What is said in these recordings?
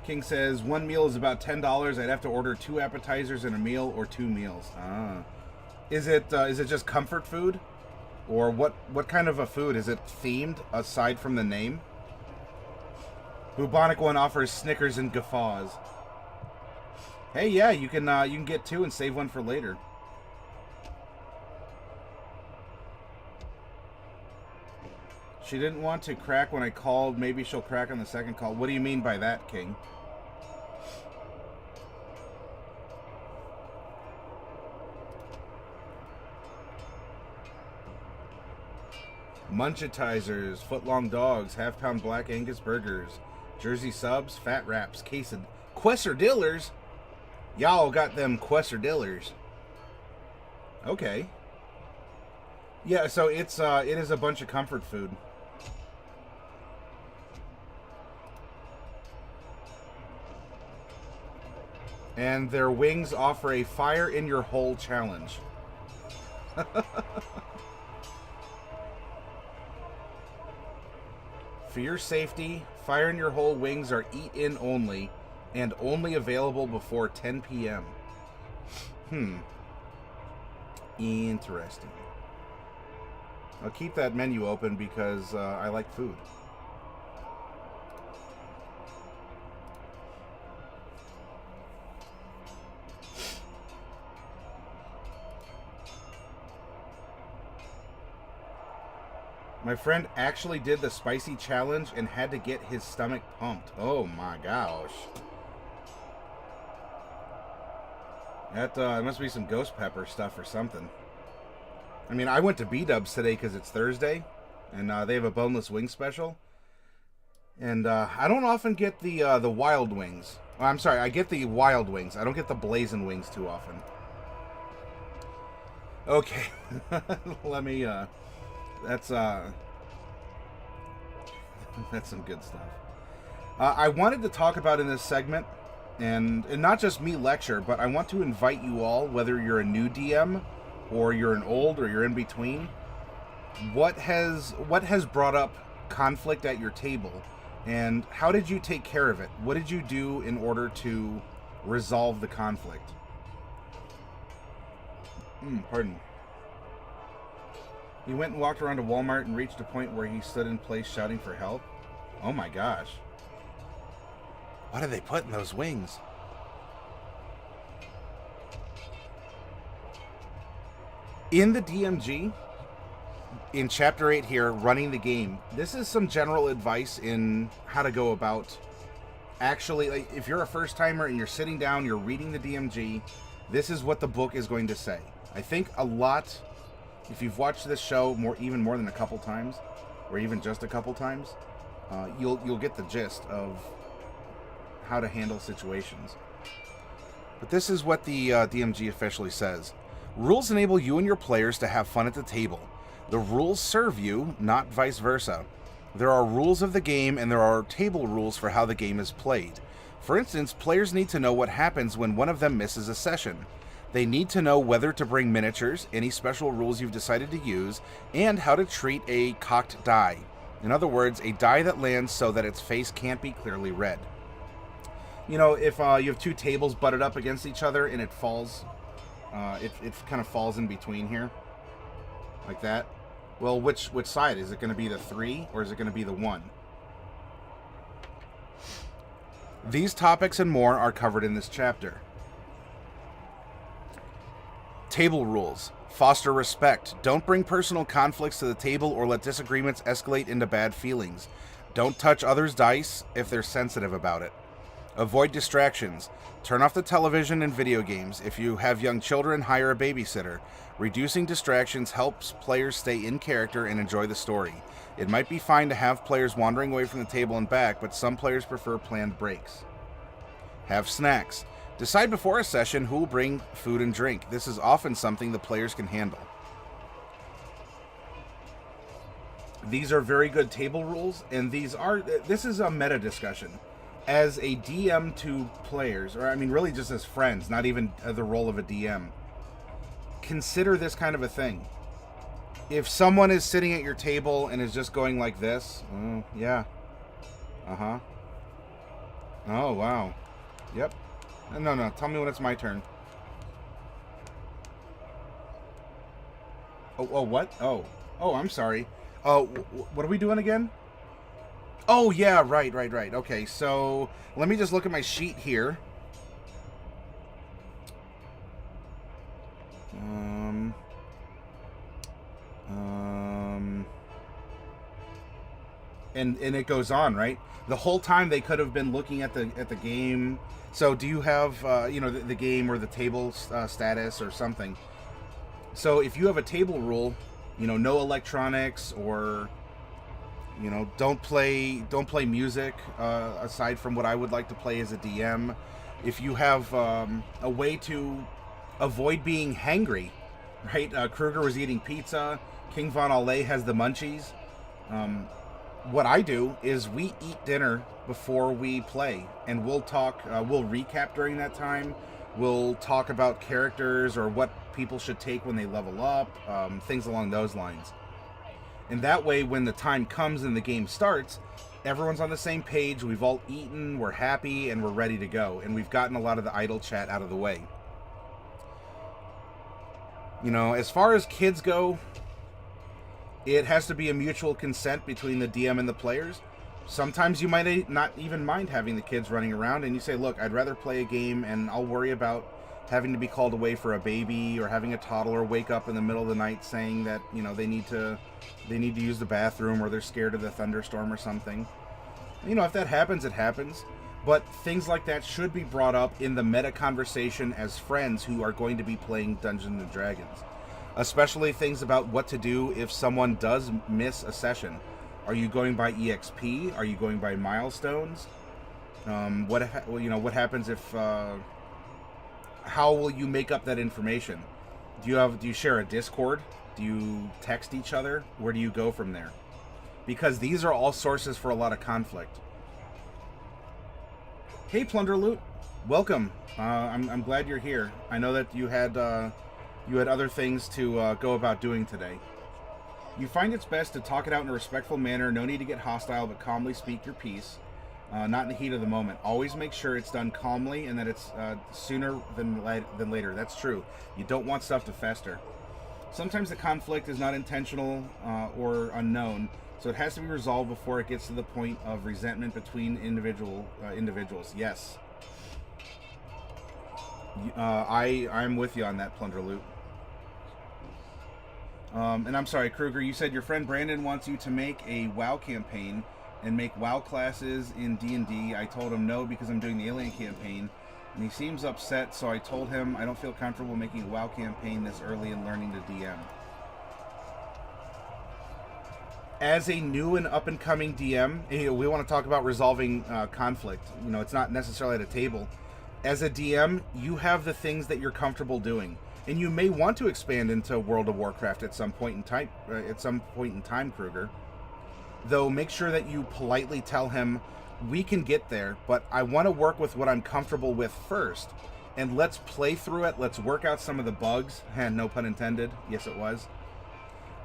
King says, one meal is about $10. I'd have to order 2 appetizers and a meal or 2 meals. Ah. Is it just comfort food? Or what kind of a food? Is it themed aside from the name? Bubonic One offers Snickers and guffaws. Hey, yeah, you can get 2 and save 1 for later. She didn't want to crack when I called. Maybe she'll crack on the second call. What do you mean by that, King? Munchitizers, footlong dogs, half-pound black Angus burgers, Jersey subs, fat wraps, quesadillas. Y'all got them quesadillas. Okay. Yeah, so it is a bunch of comfort food. And their wings offer a fire in your hole challenge. For your safety, fire in your hole wings are eat-in only and only available before 10 p.m. Interesting. I'll keep that menu open because I like food. My friend actually did the spicy challenge and had to get his stomach pumped. Oh my gosh. That must be some ghost pepper stuff or something. I mean, I went to B-Dubs today because it's Thursday, and they have a boneless wing special. And I don't often get the wild wings. Oh, I'm sorry, I get the wild wings. I don't get the blazing wings too often. Okay, let me. That's some good stuff. I wanted to talk about in this segment, and not just me lecture, but I want to invite you all, whether you're a new DM or you're an old or you're in between, what has brought up conflict at your table, and how did you take care of it? What did you do in order to resolve the conflict? Pardon. He went and walked around to Walmart and reached a point where he stood in place shouting for help. Oh my gosh. What did they put in those wings? In the DMG, in Chapter 8 here, running the game, this is some general advice in how to go about actually, like, if you're a first-timer and you're sitting down, you're reading the DMG, this is what the book is going to say. I think a lot... If you've watched this show even more than a couple times, or even just a couple times, you'll get the gist of how to handle situations. But this is what the DMG officially says. Rules enable you and your players to have fun at the table. The rules serve you, not vice versa. There are rules of the game, and there are table rules for how the game is played. For instance, players need to know what happens when one of them misses a session. They need to know whether to bring miniatures, any special rules you've decided to use, and how to treat a cocked die. In other words, a die that lands so that its face can't be clearly read. You know, if you have 2 tables butted up against each other and it falls, it kind of falls in between here, like that. Well, which side? Is it going to be the 3 or is it going to be the 1? These topics and more are covered in this chapter. Table rules. Foster respect. Don't bring personal conflicts to the table or let disagreements escalate into bad feelings. Don't touch others' dice if they're sensitive about it. Avoid distractions. Turn off the television and video games. If you have young children, hire a babysitter. Reducing distractions helps players stay in character and enjoy the story. It might be fine to have players wandering away from the table and back, but some players prefer planned breaks. Have snacks. Decide before a session who will bring food and drink. This is often something the players can handle. These are very good table rules, and this is a meta discussion. As a DM to players, or I mean really just as friends, not even the role of a DM, consider this kind of a thing. If someone is sitting at your table and is just going like this, yeah, Oh, wow. Yep. No, no. Tell me when it's my turn. Oh, what? Oh, I'm sorry. Oh, what are we doing again? Oh, yeah, right. Okay, so let me just look at my sheet here. And it goes on, right? The whole time they could have been looking at the game. So do you have the game or the table status or something? So if you have a table rule, no electronics, or don't play music aside from what I would like to play as a DM. If you have a way to avoid being hangry, right? Kruger was eating pizza. King Von Ale has the munchies. What I do is we eat dinner before we play, and we'll talk. We'll recap during that time. We'll talk about characters or what people should take when they level up, things along those lines. And that way, when the time comes and the game starts, everyone's on the same page. We've all eaten, we're happy, and we're ready to go. And we've gotten a lot of the idle chat out of the way. As far as kids go, it has to be a mutual consent between the DM and the players. Sometimes you might not even mind having the kids running around, and you say, look, I'd rather play a game, and I'll worry about having to be called away for a baby, or having a toddler wake up in the middle of the night saying that they need to use the bathroom, or they're scared of the thunderstorm or something. If that happens, it happens. But things like that should be brought up in the meta conversation as friends who are going to be playing Dungeons and Dragons. Especially things about what to do if someone does miss a session. Are you going by EXP? Are you going by milestones? What happens if? How will you make up that information? Do you share a Discord? Do you text each other? Where do you go from there? Because these are all sources for a lot of conflict. Hey, Plunder Loot, welcome. I'm glad you're here. I know that you had other things to go about doing today. You find it's best to talk it out in a respectful manner. No need to get hostile, but calmly speak your piece. Not in the heat of the moment. Always make sure it's done calmly and that it's sooner than later. That's true. You don't want stuff to fester. Sometimes the conflict is not intentional or unknown, so it has to be resolved before it gets to the point of resentment between individuals. Yes. I'm with you on that, Plunder Loot. And I'm sorry, Kruger, you said your friend Brandon wants you to make a WoW campaign and make WoW classes in D&D. I told him no because I'm doing the Alien campaign, and he seems upset, so I told him I don't feel comfortable making a WoW campaign this early in learning to DM. As a new and up-and-coming DM, we want to talk about resolving conflict. It's not necessarily at a table. As a DM, you have the things that you're comfortable doing. And you may want to expand into World of Warcraft at some point in time, Kruger. Though make sure that you politely tell him, we can get there, but I want to work with what I'm comfortable with first. And let's play through it. Let's work out some of the bugs. No pun intended. Yes, it was.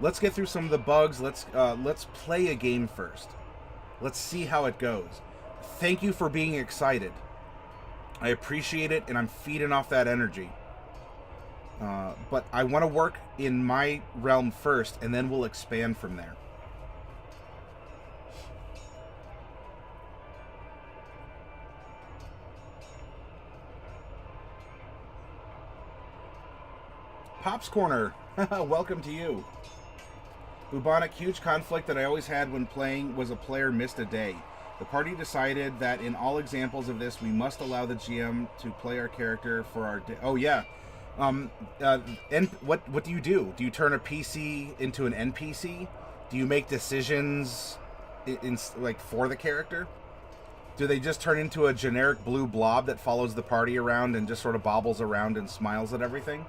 Let's get through some of the bugs. Let's play a game first. Let's see how it goes. Thank you for being excited. I appreciate it, and I'm feeding off that energy. But I want to work in my realm first, and then we'll expand from there. Pop's Corner, welcome to you. Bubonic, huge conflict that I always had when playing was a player missed a day. The party decided that in all examples of this, we must allow the GM to play our character for our day. Oh, yeah. And what do you do? Do you turn a PC into an NPC? Do you make decisions for the character? Do they just turn into a generic blue blob that follows the party around and just sort of bobbles around and smiles at everything?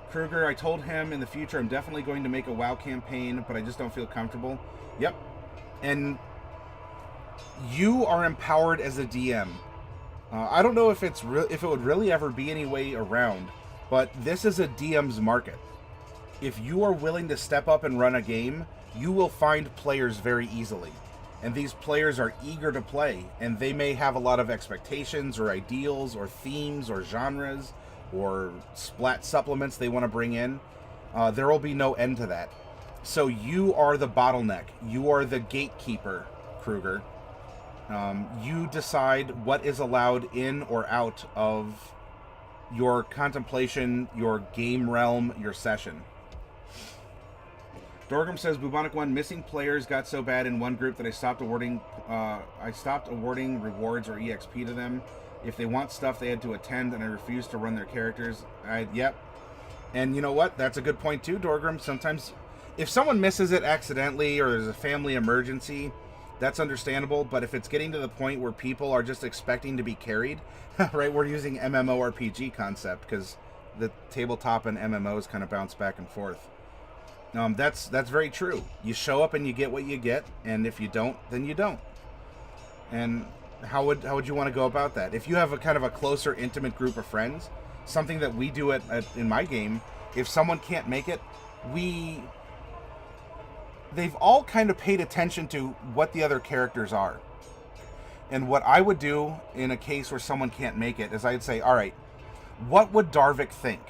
Kruger, I told him in the future I'm definitely going to make a WoW campaign, but I just don't feel comfortable. Yep. And you are empowered as a DM. I don't know if it would really ever be any way around, but this is a DM's market. If you are willing to step up and run a game, you will find players very easily. and these players are eager to play, and they may have a lot of expectations or ideals or themes or genres or splat supplements they want to bring in. There will be no end to that. So you are the bottleneck. You are the gatekeeper, Kruger. You decide what is allowed in or out of your contemplation, your game realm, your session. Dorgrim says, Bubonic 1, missing players got so bad in one group that I stopped awarding rewards or EXP to them. If they want stuff, they had to attend, and I refused to run their characters. Yep. And you know what? That's a good point too, Dorgrim. Sometimes, if someone misses it accidentally or there's a family emergency, that's understandable. But if it's getting to the point where people are just expecting to be carried, right? We're using MMORPG concept because the tabletop and MMOs kind of bounce back and forth. That's very true. You show up and you get what you get, and if you don't, then you don't. And how would you want to go about that? If you have a kind of a closer, intimate group of friends, something that we do in my game, if someone can't make it, they've all kind of paid attention to what the other characters are. And what I would do in a case where someone can't make it is I'd say, all right, what would Darvik think?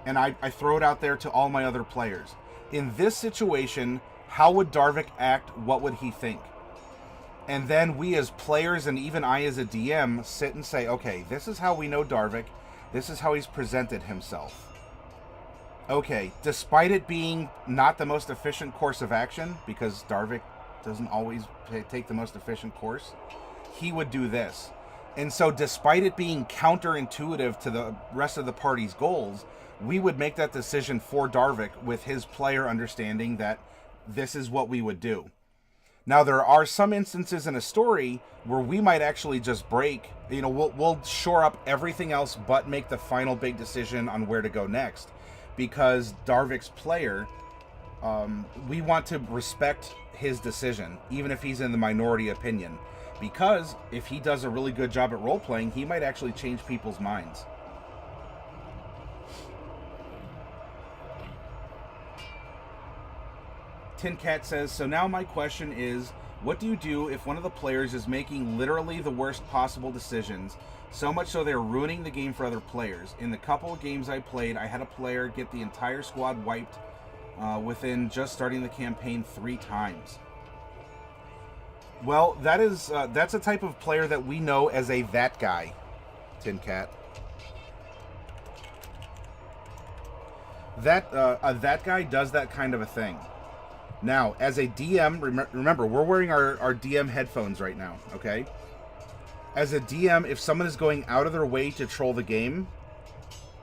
And I throw it out there to all my other players. In this situation, how would Darvik act? What would he think? And then we as players, and even I as a DM, sit and say, okay, this is how we know Darvik. This is how he's presented himself. Okay, despite it being not the most efficient course of action, because Darvik doesn't always take the most efficient course, he would do this. And so despite it being counterintuitive to the rest of the party's goals, we would make that decision for Darvik with his player understanding that this is what we would do. Now, there are some instances in a story where we might actually just break, we'll shore up everything else but make the final big decision on where to go next. Because Darvik's player, we want to respect his decision, even if he's in the minority opinion. Because if he does a really good job at role-playing, he might actually change people's minds. Tin Cat says, so now my question is, what do you do if one of the players is making literally the worst possible decisions, so much so they're ruining the game for other players? In the couple of games I played, I had a player get the entire squad wiped within just starting the campaign 3 times. Well, that's a type of player that we know as a that guy, Tin Cat. That guy does that kind of a thing. Now, as a DM, remember, we're wearing our DM headphones right now, okay? As a DM, if someone is going out of their way to troll the game,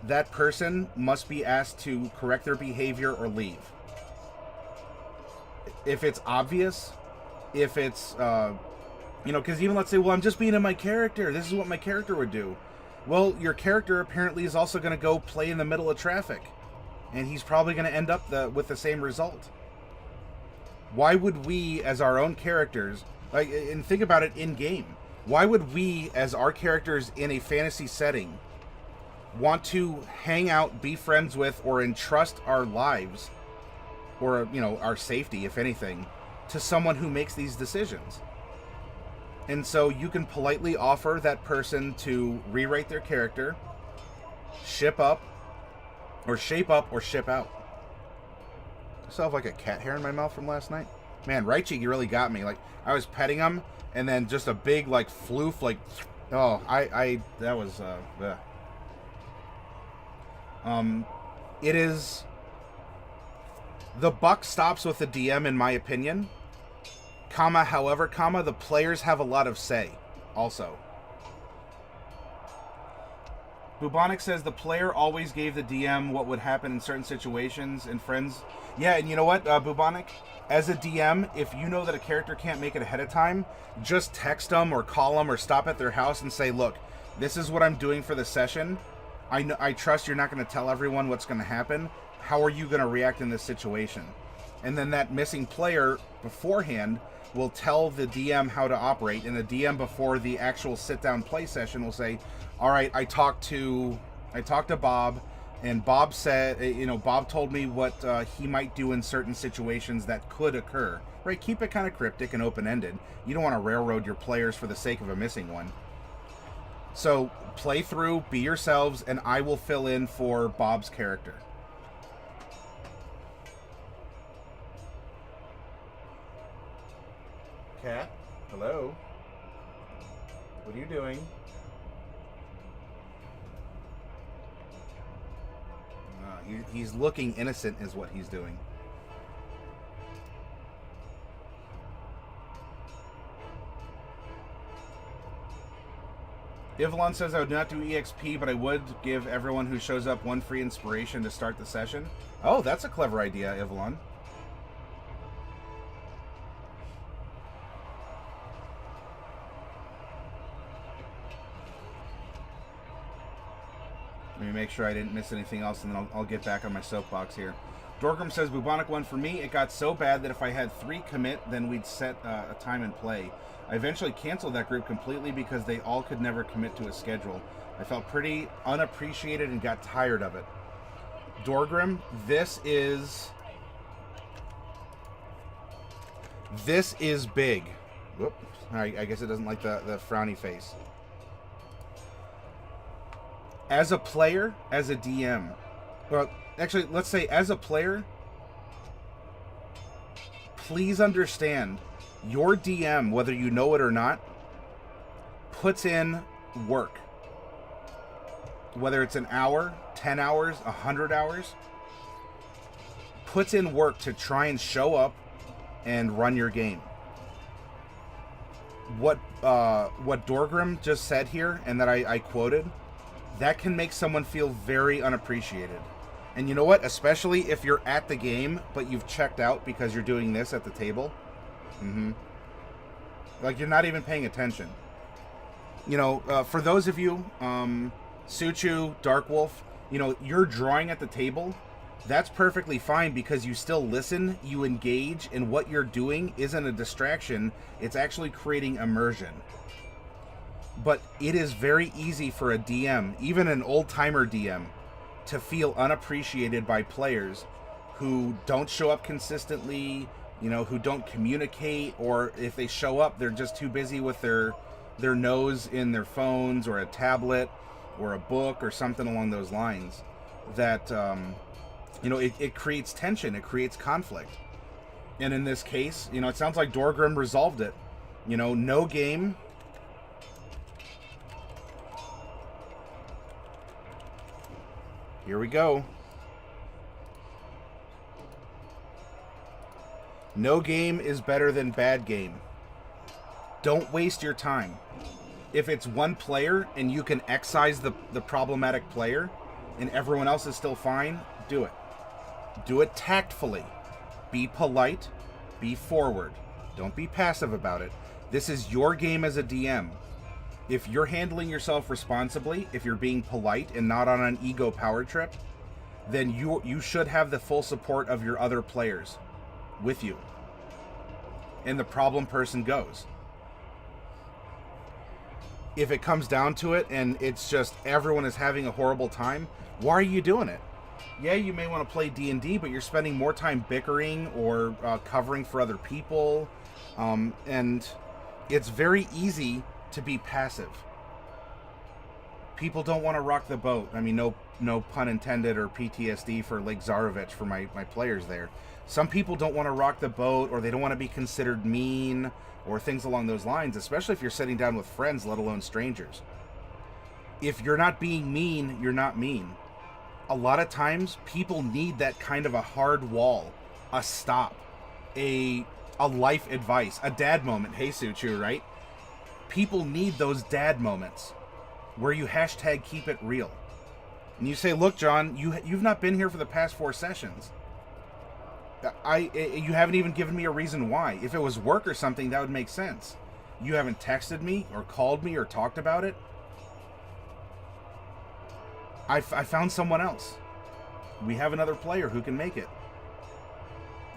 that person must be asked to correct their behavior or leave. If it's obvious, if it's, because even let's say, well, I'm just being in my character. This is what my character would do. Well, your character apparently is also going to go play in the middle of traffic. And he's probably going to end up with the same result. Why would we, as our own characters, and think about it in-game, why would we, as our characters in a fantasy setting, want to hang out, be friends with, or entrust our lives, or, our safety, if anything, to someone who makes these decisions? And so you can politely offer that person to rewrite their character, ship up, or shape up, or ship out. I still have like a cat hair in my mouth from last night. Man, Raichi, you really got me. Like, I was petting him, and then just a big, like, floof, like, oh, that was, it is, the buck stops with the DM, in my opinion, however, the players have a lot of say, also. Bubonic says the player always gave the DM what would happen in certain situations, and friends. Yeah, and you know what, Bubonic? As a DM, if you know that a character can't make it ahead of time, just text them or call them or stop at their house and say, look, this is what I'm doing for the session. I trust you're not going to tell everyone what's going to happen. How are you going to react in this situation? And then that missing player beforehand will tell the DM how to operate, and the DM before the actual sit-down play session will say, all right, I talked to Bob, And Bob said, Bob told me what he might do in certain situations that could occur. Right? Keep it kind of cryptic and open-ended. You don't want to railroad your players for the sake of a missing one. So play through, be yourselves, and I will fill in for Bob's character. Cat, hello. What are you doing? He's looking innocent is what he's doing. Ivalon says I would not do EXP, but I would give everyone who shows up one free inspiration to start the session. Oh, that's a clever idea, Ivalon. Let me make sure I didn't miss anything else, and then I'll get back on my soapbox here. Dorgrim says, bubonic one for me. It got so bad that if I had 3 commit, then we'd set a time and play. I eventually canceled that group completely because they all could never commit to a schedule. I felt pretty unappreciated and got tired of it. Dorgrim, this is big. Whoop. I guess it doesn't like the frowny face. As a player, as a DM, well, actually, let's say as a player, please understand your DM, whether you know it or not, puts in work. Whether it's an hour, 10 hours, 100 hours, puts in work to try and show up and run your game. What Dorgrim just said here, and that I quoted, that can make someone feel very unappreciated. And you know what? Especially if you're at the game, but you've checked out because you're doing this at the table. Like, you're not even paying attention. For those of you, Suchu, Darkwolf, you're drawing at the table. That's perfectly fine because you still listen, you engage, and what you're doing isn't a distraction. It's actually creating immersion. But it is very easy for a DM, even an old-timer DM, to feel unappreciated by players who don't show up consistently, who don't communicate, or if they show up, they're just too busy with their nose in their phones or a tablet or a book or something along those lines. That, it creates tension, it creates conflict. And in this case, it sounds like Dorgrim resolved it. No game... Here we go. No game is better than bad game. Don't waste your time. If it's one player and you can excise the problematic player and everyone else is still fine, do it. Do it tactfully. Be polite. Be forward. Don't be passive about it. This is your game as a DM. If you're handling yourself responsibly, if you're being polite and not on an ego power trip, then you should have the full support of your other players with you. And the problem person goes. If it comes down to it and it's just everyone is having a horrible time, why are you doing it? Yeah, you may want to play D&D, but you're spending more time bickering or covering for other people. And it's very easy to be passive. People don't want to rock the boat. I mean, no pun intended or PTSD for Lake Zarovich for my players there. Some people don't want to rock the boat, or they don't want to be considered mean or things along those lines, especially if you're sitting down with friends, let alone strangers. If you're not being mean, you're not mean. A lot of times people need that kind of a hard wall, a stop, a life advice, a dad moment. Hey, Suchu, right? People need those dad moments where you hashtag keep it real. And you say, look, John, you've not been here for the past 4 sessions. You haven't even given me a reason why. If it was work or something, that would make sense. You haven't texted me or called me or talked about it. I found someone else. We have another player who can make it.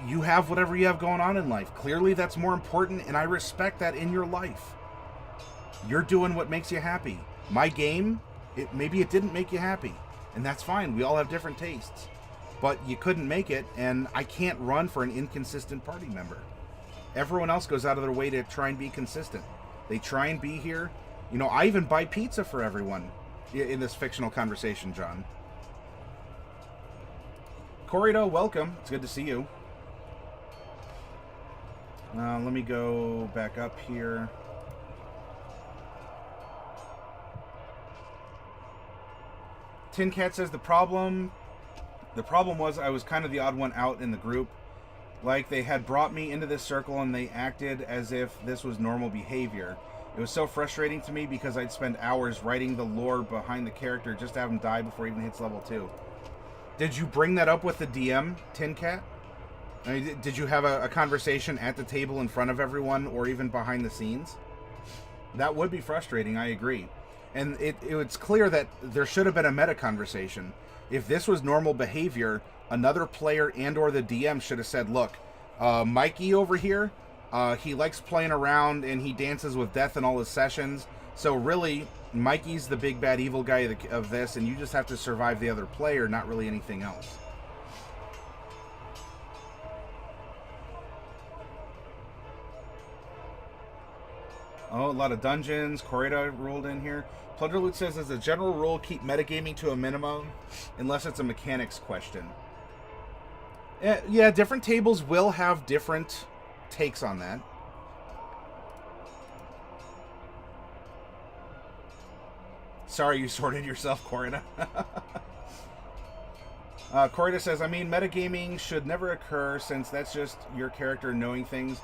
You have whatever you have going on in life. Clearly that's more important, and I respect that in your life. You're doing what makes you happy. My game, maybe it didn't make you happy. And that's fine. We all have different tastes. But you couldn't make it, and I can't run for an inconsistent party member. Everyone else goes out of their way to try and be consistent. They try and be here. You know, I even buy pizza for everyone in this fictional conversation, John. Corrido, welcome. It's good to see you. Let me go back up here. Tin Cat says the problem was I was kind of the odd one out in the group. Like they had brought me into this circle and they acted as if this was normal behavior. It was so frustrating to me because I'd spend hours writing the lore behind the character just to have him die before he even hits level 2. Did you bring that up with the DM, Tin Cat? I mean, did you have a conversation at the table in front of everyone or even behind the scenes? That would be frustrating, I agree. And it's clear that there should have been a meta conversation. If this was normal behavior, another player and or the DM should have said, look, Mikey over here, he likes playing around and he dances with death in all his sessions. So really, Mikey's the big bad evil guy of this, and you just have to survive the other player, not really anything else. Oh, a lot of dungeons. Corrida ruled in here. Plunderloot says, as a general rule, keep metagaming to a minimum, unless it's a mechanics question. Yeah, different tables will have different takes on that. Sorry you sorted yourself, Corrida. Corrida says, I mean, metagaming should never occur since that's just your character knowing things.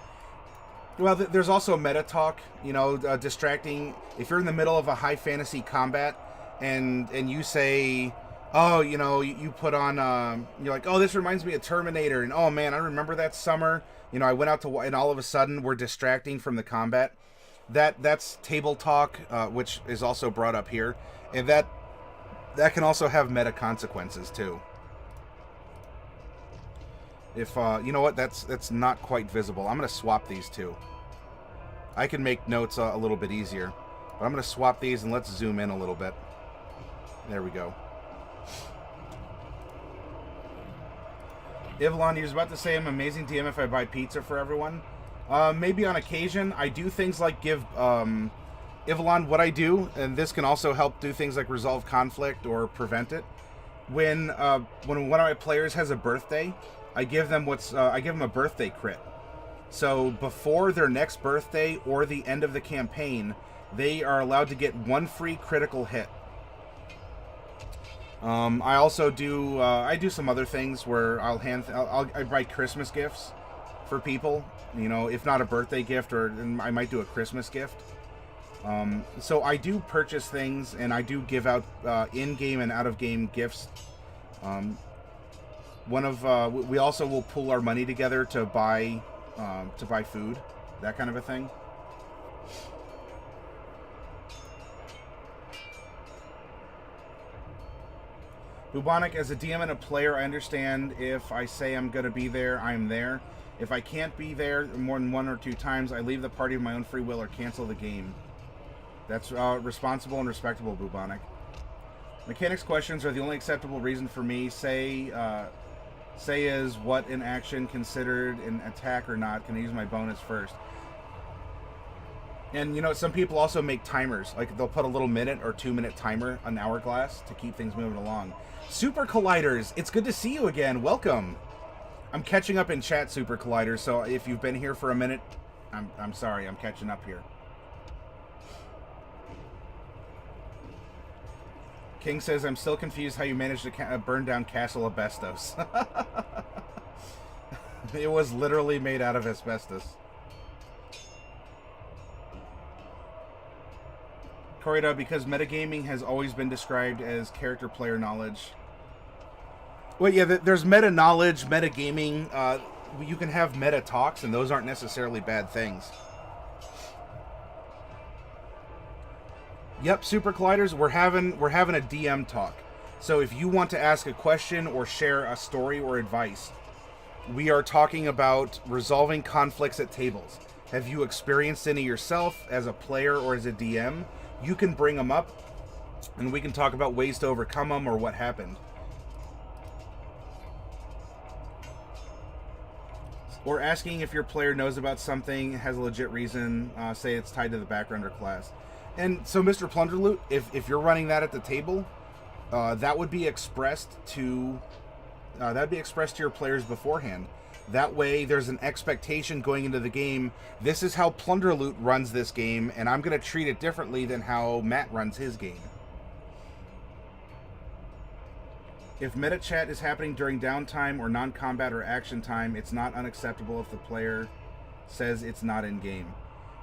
Well, there's also meta talk, you know, distracting. If you're in the middle of a high fantasy combat and you say, oh, you know, you put on, you're like, oh, this reminds me of Terminator. And, oh, man, I remember that summer. You know, I went out to, and all of a sudden we're distracting from the combat. That's table talk, which is also brought up here. And that can also have meta consequences, too. If, you know what, that's not quite visible. I'm going to swap these two. I can make notes a little bit easier. But I'm going to swap these and let's zoom in a little bit. There we go. Ivlon, you was about to say I'm amazing DM if I buy pizza for everyone. Maybe on occasion. I do things like give... Ivlon, what I do, and this can also help do things like resolve conflict or prevent it. When one of my players has a birthday... I give them a birthday crit. So before their next birthday or the end of the campaign, they are allowed to get one free critical hit. I also do I do some other things where I buy Christmas gifts for people. You know, if not a birthday gift, or I might do a Christmas gift. So I do purchase things, and I do give out in-game and out-of-game gifts. We also will pool our money together to buy food, that kind of a thing. Bubonic, as a DM and a player, I understand if I say I'm going to be there, I am there. If I can't be there more than 1 or 2 times, I leave the party of my own free will or cancel the game. That's responsible and respectable, Bubonic. Mechanics questions are the only acceptable reason for me. Say is what an action considered an attack or not. Can I use my bonus first? And, you know, some people also make timers. Like, they'll put a little minute or 2-minute timer on Hourglass to keep things moving along. Super Colliders, it's good to see you again. Welcome. I'm catching up in chat, Super Colliders, so if you've been here for a minute, I'm sorry, I'm catching up here. King says, I'm still confused how you managed to burn down Castle Asbestos. It was literally made out of asbestos. Corrida, because metagaming has always been described as character player knowledge. Well, yeah, there's meta knowledge, metagaming. You can have meta talks, and those aren't necessarily bad things. Yep, Super Colliders, we're having a DM talk. So if you want to ask a question or share a story or advice, we are talking about resolving conflicts at tables. Have you experienced any yourself as a player or as a DM? You can bring them up. and we can talk about ways to overcome them or what happened. Or asking if your player knows about something, has a legit reason, say it's tied to the background or class. And so, Mr. Plunderloot, if you're running that at the table, that would be expressed to your players beforehand. That way, there's an expectation going into the game. This is how Plunderloot runs this game, and I'm going to treat it differently than how Matt runs his game. If meta chat is happening during downtime or non-combat or action time, it's not unacceptable if the player says it's not in-game.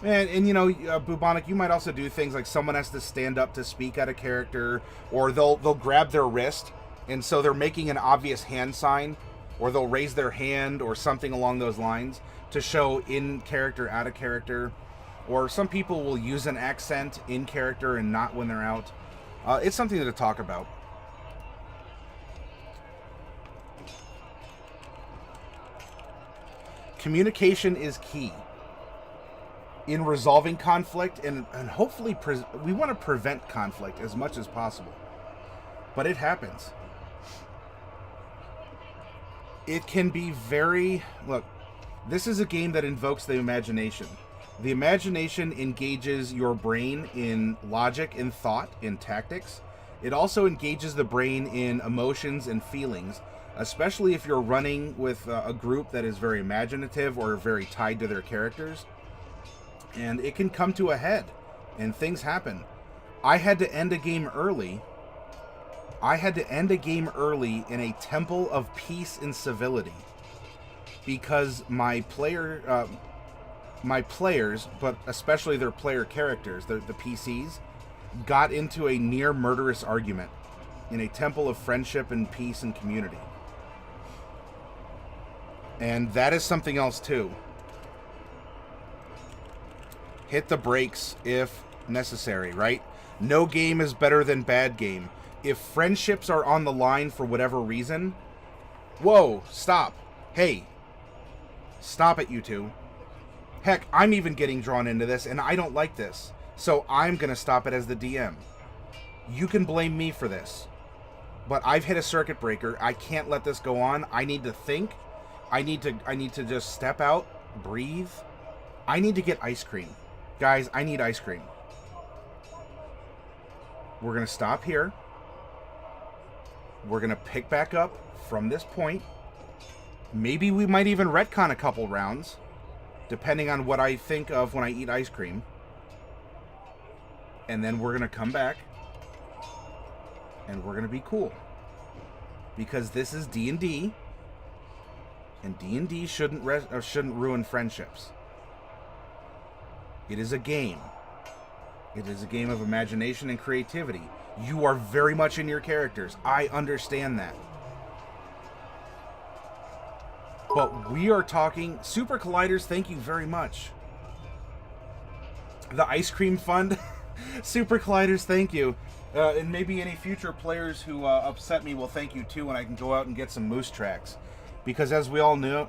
And you know, Bubonic, you might also do things like someone has to stand up to speak at a character, or they'll grab their wrist, and so they're making an obvious hand sign, or they'll raise their hand or something along those lines to show in character, out of character. Or some people will use an accent in character and not when they're out. It's something to talk about. Communication is key in resolving conflict, and hopefully we want to prevent conflict as much as possible. But it happens. It can be very... Look, this is a game that invokes the imagination. The imagination engages your brain in logic and thought, in tactics. It also engages the brain in emotions and feelings, especially if you're running with a group that is very imaginative or very tied to their characters. And it can come to a head, and things happen. I had to end a game early. In a temple of peace and civility, because my players, but especially their player characters, the PCs, got into a near murderous argument in a temple of friendship and peace and community. And that is something else too. Hit the brakes if necessary, right? No game is better than bad game. If friendships are on the line for whatever reason, whoa, stop. Hey, stop it, you two. Heck, I'm even getting drawn into this, and I don't like this. So I'm going to stop it as the DM. You can blame me for this. But I've hit a circuit breaker. I can't let this go on. I need to think. I need to just step out, breathe. I need to get ice cream. Guys, I need ice cream. We're going to stop here. We're going to pick back up from this point. Maybe we might even retcon a couple rounds, depending on what I think of when I eat ice cream. And then we're going to come back, and we're going to be cool. Because this is D&D, and D&D shouldn't ruin friendships. It is a game. It is a game of imagination and creativity. You are very much in your characters. I understand that. But we are talking... Super Colliders, thank you very much. The Ice Cream Fund. Super Colliders, thank you. And maybe any future players who upset me will thank you too, and I can go out and get some Moose Tracks. Because as we all know,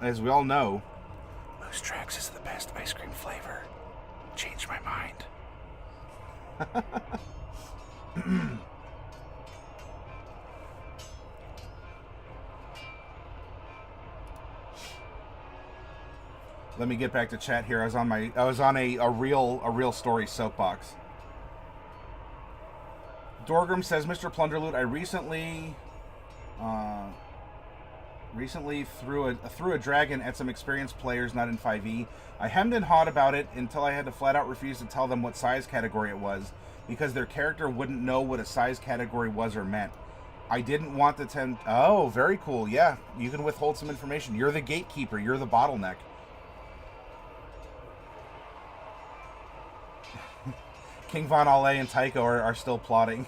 Moose Tracks is the best ice cream flavor. Changed my mind. Let me get back to chat here. I was on a real story soapbox. Dorgrim says, Mr. Plunderloot, I recently threw a dragon at some experienced players not in 5e. I hemmed and hawed about it until I had to flat out refuse to tell them what size category it was, because their character wouldn't know what a size category was or meant. I didn't want the Oh, very cool. Yeah, you can withhold some information. You're the gatekeeper. You're the bottleneck. King Von Ale and Tycho are still plotting.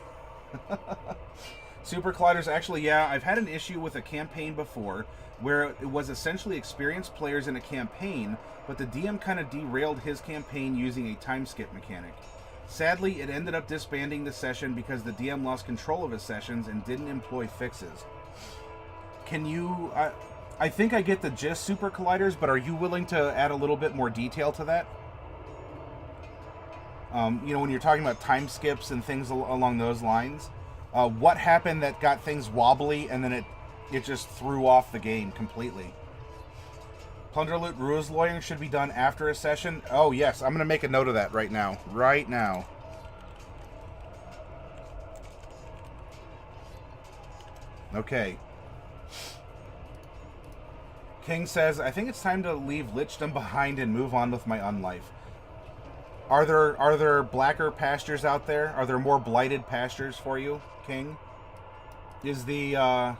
Super Colliders, actually, yeah, I've had an issue with a campaign before where it was essentially experienced players in a campaign, but the DM kind of derailed his campaign using a time skip mechanic. Sadly, it ended up disbanding the session because the DM lost control of his sessions and didn't employ fixes. Can you... I think I get the gist, Super Colliders, but are you willing to add a little bit more detail to that? You know, when you're talking about time skips and things along those lines, what happened that got things wobbly and then it just threw off the game completely? Plunder loot rules lawyering should be done after a session. Oh yes, I'm going to make a note of that right now. Right now. Okay. King says, I think it's time to leave Lichdom behind and move on with my unlife. Are there blacker pastures out there? Are there more blighted pastures for you, King? Is the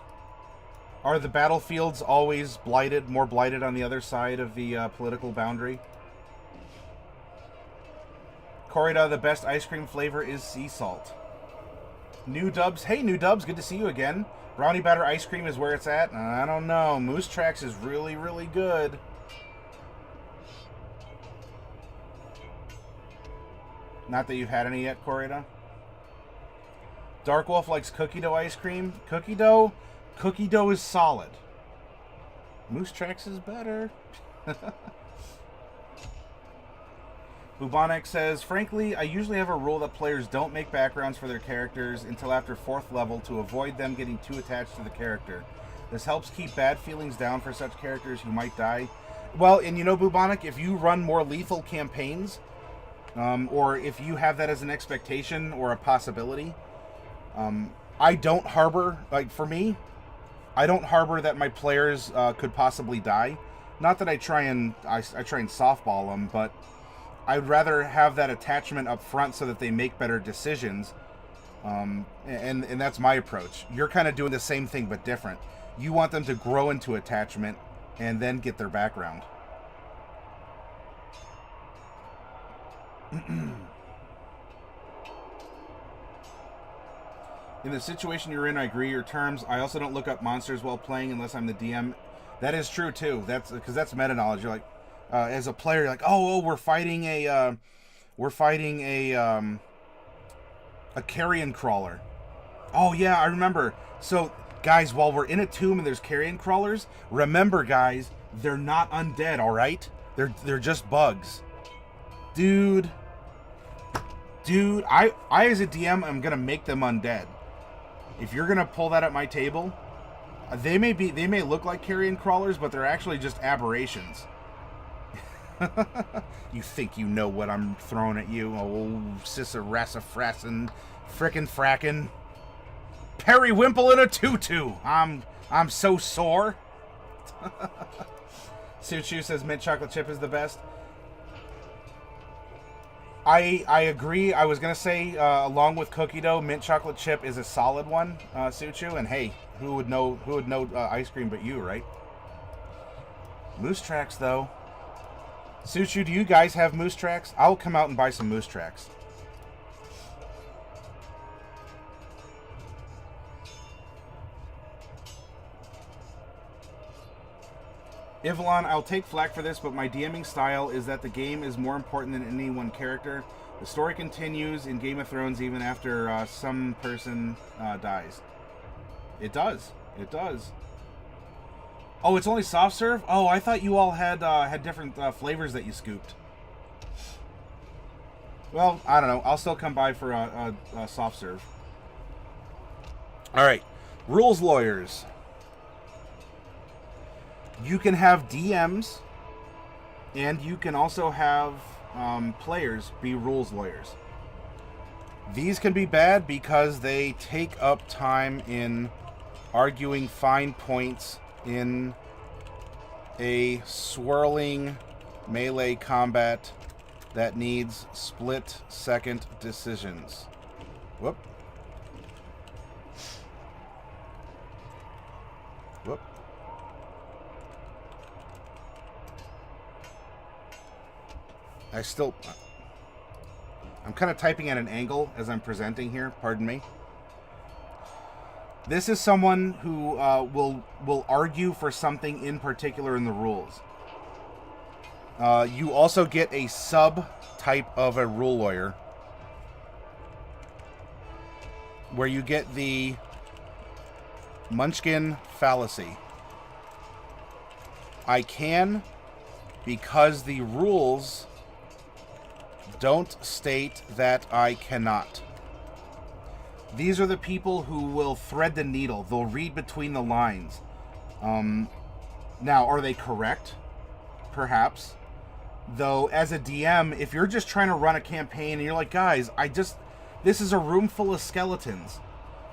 are the battlefields always blighted, more blighted on the other side of the political boundary? Corrida, the best ice cream flavor is sea salt. New Dubs, hey New Dubs, good to see you again. Brownie batter ice cream is where it's at. I don't know. Moose Tracks is really, really good. Not that you've had any yet, Corrida. Dark Wolf likes cookie dough ice cream. Cookie dough is solid. Moose Tracks is better. Bubonic says, frankly, I usually have a rule that players don't make backgrounds for their characters until after 4th level to avoid them getting too attached to the character. This helps keep bad feelings down for such characters who might die. Well, and you know, Bubonic, if you run more lethal campaigns, or if you have that as an expectation or a possibility, I don't harbor, like for me, I don't harbor that my players could possibly die. Not that I try and softball them, but I'd rather have that attachment up front so that they make better decisions. And that's my approach. You're kind of doing the same thing but different. You want them to grow into attachment and then get their background. In the situation you're in, I agree your terms. I also don't look up monsters while playing unless I'm the DM. That is true too. That's because that's meta knowledge. You're like, as a player, you're like, oh, we're fighting a carrion crawler. Oh yeah, I remember. So guys, while we're in a tomb and there's carrion crawlers, remember guys, they're not undead. All right, they're just bugs, dude. I as a DM, I'm gonna make them undead. If you're gonna pull that at my table, they may look like carrion crawlers, but they're actually just aberrations. You think you know what I'm throwing at you? Oh, sissarassa-frassin, frickin' frackin', periwimple in a tutu. I'm so sore. Suchu says mint chocolate chip is the best. I agree. I was gonna say along with cookie dough, mint chocolate chip is a solid one, Suchu. And hey, who would know ice cream but you, right? Moose Tracks though. Suchu, do you guys have Moose Tracks? I'll come out and buy some Moose Tracks. Ivalon, I'll take flack for this, but my DMing style is that the game is more important than any one character. The story continues in Game of Thrones even after some person dies. It does. It does. Oh, it's only soft serve? Oh, I thought you all had different flavors that you scooped. Well, I don't know. I'll still come by for a soft serve. All right. Rules lawyers. You can have DMs, and you can also have players be rules lawyers. These can be bad because they take up time in arguing fine points in a swirling melee combat that needs split-second decisions. Whoop. Whoop. I'm kind of typing at an angle as I'm presenting here. Pardon me. This is someone who will argue for something in particular in the rules. You also get a sub-type of a rule lawyer where you get the Munchkin fallacy. I can, because the rules Don't state that I cannot. These are the people who will thread the needle. They'll read between the lines. Now, are they correct? Perhaps. Though, as a DM, if you're just trying to run a campaign and you're like, guys, this is a room full of skeletons.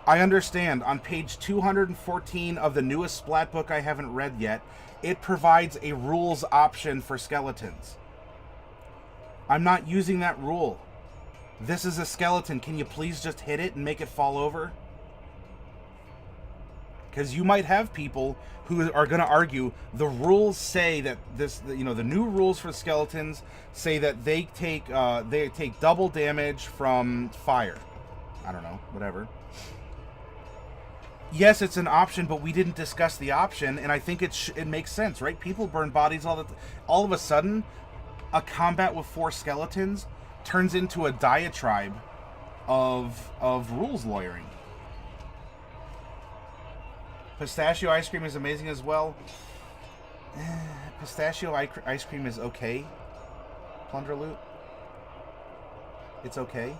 I understand. On page 214 of the newest Splat book I haven't read yet, it provides a rules option for skeletons. I'm not using that rule. This is a skeleton. Can you please just hit it and make it fall over? Because you might have people who are going to argue the rules say that the new rules for skeletons say that they take double damage from fire. I don't know, whatever. Yes, it's an option, but we didn't discuss the option, and I think it makes sense, right? People burn bodies all of a sudden. A combat with 4 skeletons turns into a diatribe of rules lawyering. Pistachio ice cream is amazing as well. Pistachio ice cream is okay. Plunder loot. It's okay.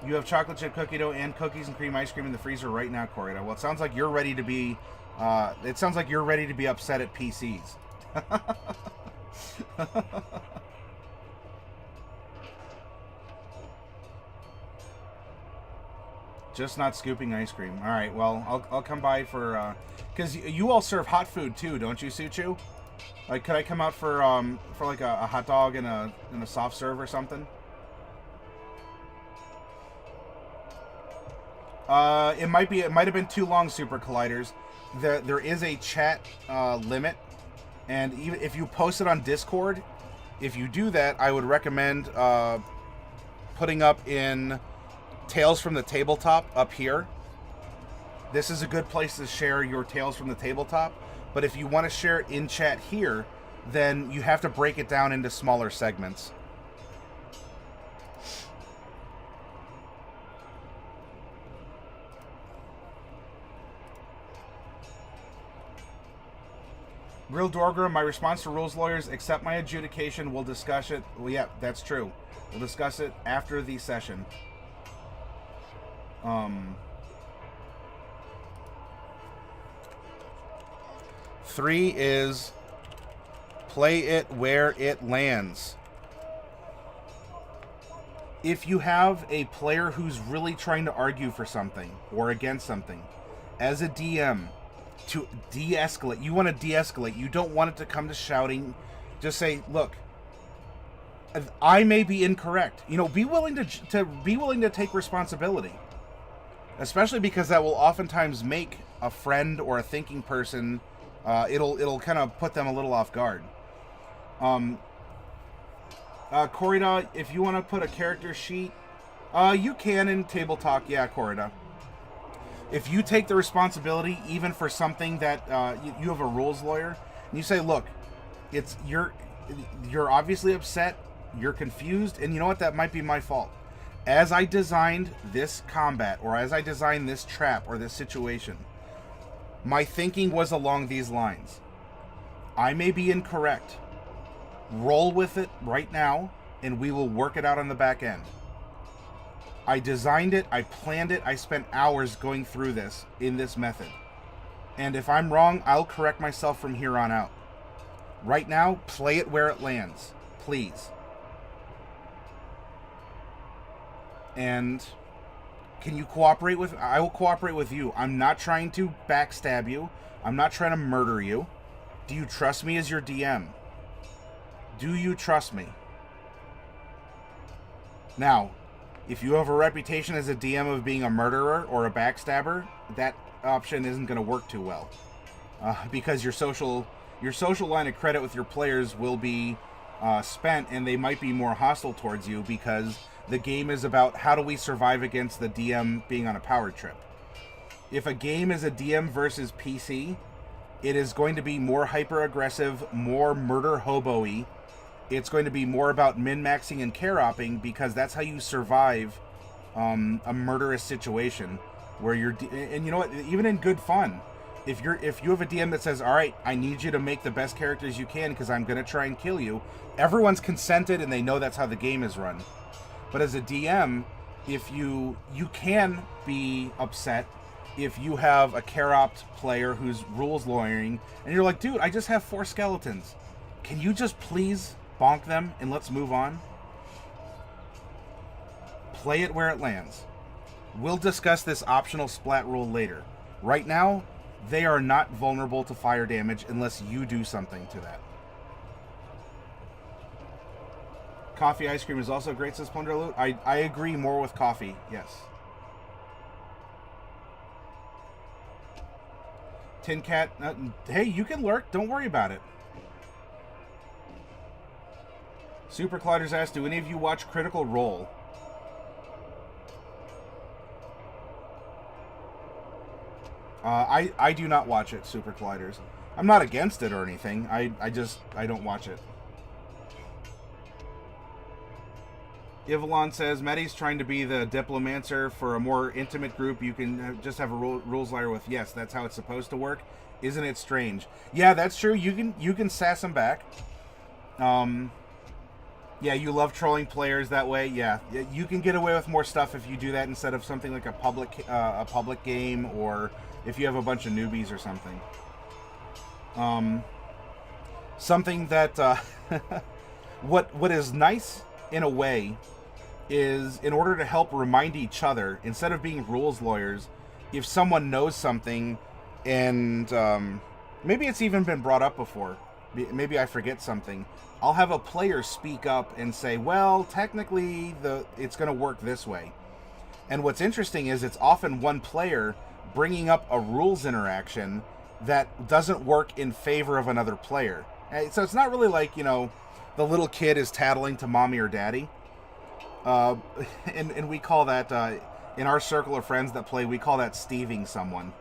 You have chocolate chip cookie dough and cookies and cream ice cream in the freezer right now, Corrida. Well, it sounds like you're ready to be. It sounds like you're ready to be upset at PCs. Just not scooping ice cream. All right. Well, I'll come by for because you all serve hot food too, don't you, Suchu? Like, could I come out for like a hot dog and a soft serve or something? It might have been too long, Super Colliders. There is a chat limit, and even if you post it on Discord, if you do that, I would recommend putting up in Tales from the Tabletop up here. This is a good place to share your Tales from the Tabletop, but if you want to share it in chat here, then you have to break it down into smaller segments. Real Dorgra, my response to rules lawyers, accept my adjudication, we'll discuss it. Well, yeah, that's true. We'll discuss it after the session. 3 is play it where it lands. If you have a player who's really trying to argue for something or against something, as a DM, to de-escalate. You want to de-escalate. You don't want it to come to shouting. Just say, look, I may be incorrect. Be willing to take responsibility. Especially because that will oftentimes make a friend or a thinking person, it'll kind of put them a little off guard. Corrida, if you want to put a character sheet, you can in Table Talk. Yeah, Corrida. If you take the responsibility, even for something that you have a rules lawyer, and you say, "Look, you're obviously upset, you're confused, and you know what? That might be my fault. As I designed this combat, or as I designed this trap or this situation, my thinking was along these lines. I may be incorrect. Roll with it right now, and we will work it out on the back end. I designed it, I planned it, I spent hours going through this in this method. And if I'm wrong, I'll correct myself from here on out. Right now, play it where it lands, please. And can you cooperate with... I will cooperate with you. I'm not trying to backstab you. I'm not trying to murder you. Do you trust me as your DM? Do you trust me? Now, if you have a reputation as a DM of being a murderer or a backstabber, that option isn't going to work too well. Because your social line of credit with your players will be spent, and they might be more hostile towards you because the game is about how do we survive against the DM being on a power trip. If a game is a DM versus PC, it is going to be more hyper-aggressive, more murder hobo-y. It's going to be more about min-maxing and care-opping because that's how you survive a murderous situation where you're... And you know what? Even in good fun, If you have a DM that says, all right, I need you to make the best characters you can because I'm going to try and kill you, everyone's consented and they know that's how the game is run. But as a DM, if you can be upset if you have a Care-Opt player who's rules lawyering and you're like, dude, I just have 4 skeletons. Can you just please bonk them and let's move on? Play it where it lands. We'll discuss this optional splat rule later. Right now, they are not vulnerable to fire damage unless you do something to that. Coffee ice cream is also great, says Plunderloot. I agree more with coffee, yes. Tin Cat, hey, you can lurk. Don't worry about it. Super Colliders asked, do any of you watch Critical Role? I do not watch it, Super Colliders. I'm not against it or anything. I don't watch it. Ivalon says, Medi's trying to be the diplomancer for a more intimate group. You can just have a rules liar with, yes, that's how it's supposed to work. Isn't it strange? Yeah, that's true. You can sass them back. Yeah, you love trolling players that way. Yeah, you can get away with more stuff if you do that instead of something like a public game, or if you have a bunch of newbies or something. Something that what is nice in a way is, in order to help remind each other, instead of being rules lawyers, if someone knows something and maybe it's even been brought up before, maybe I forget something, I'll have a player speak up and say, well, technically it's going to work this way. And what's interesting is it's often one player bringing up a rules interaction that doesn't work in favor of another player. So it's not really like, the little kid is tattling to mommy or daddy. And we call that, in our circle of friends that play, we call that Steving someone.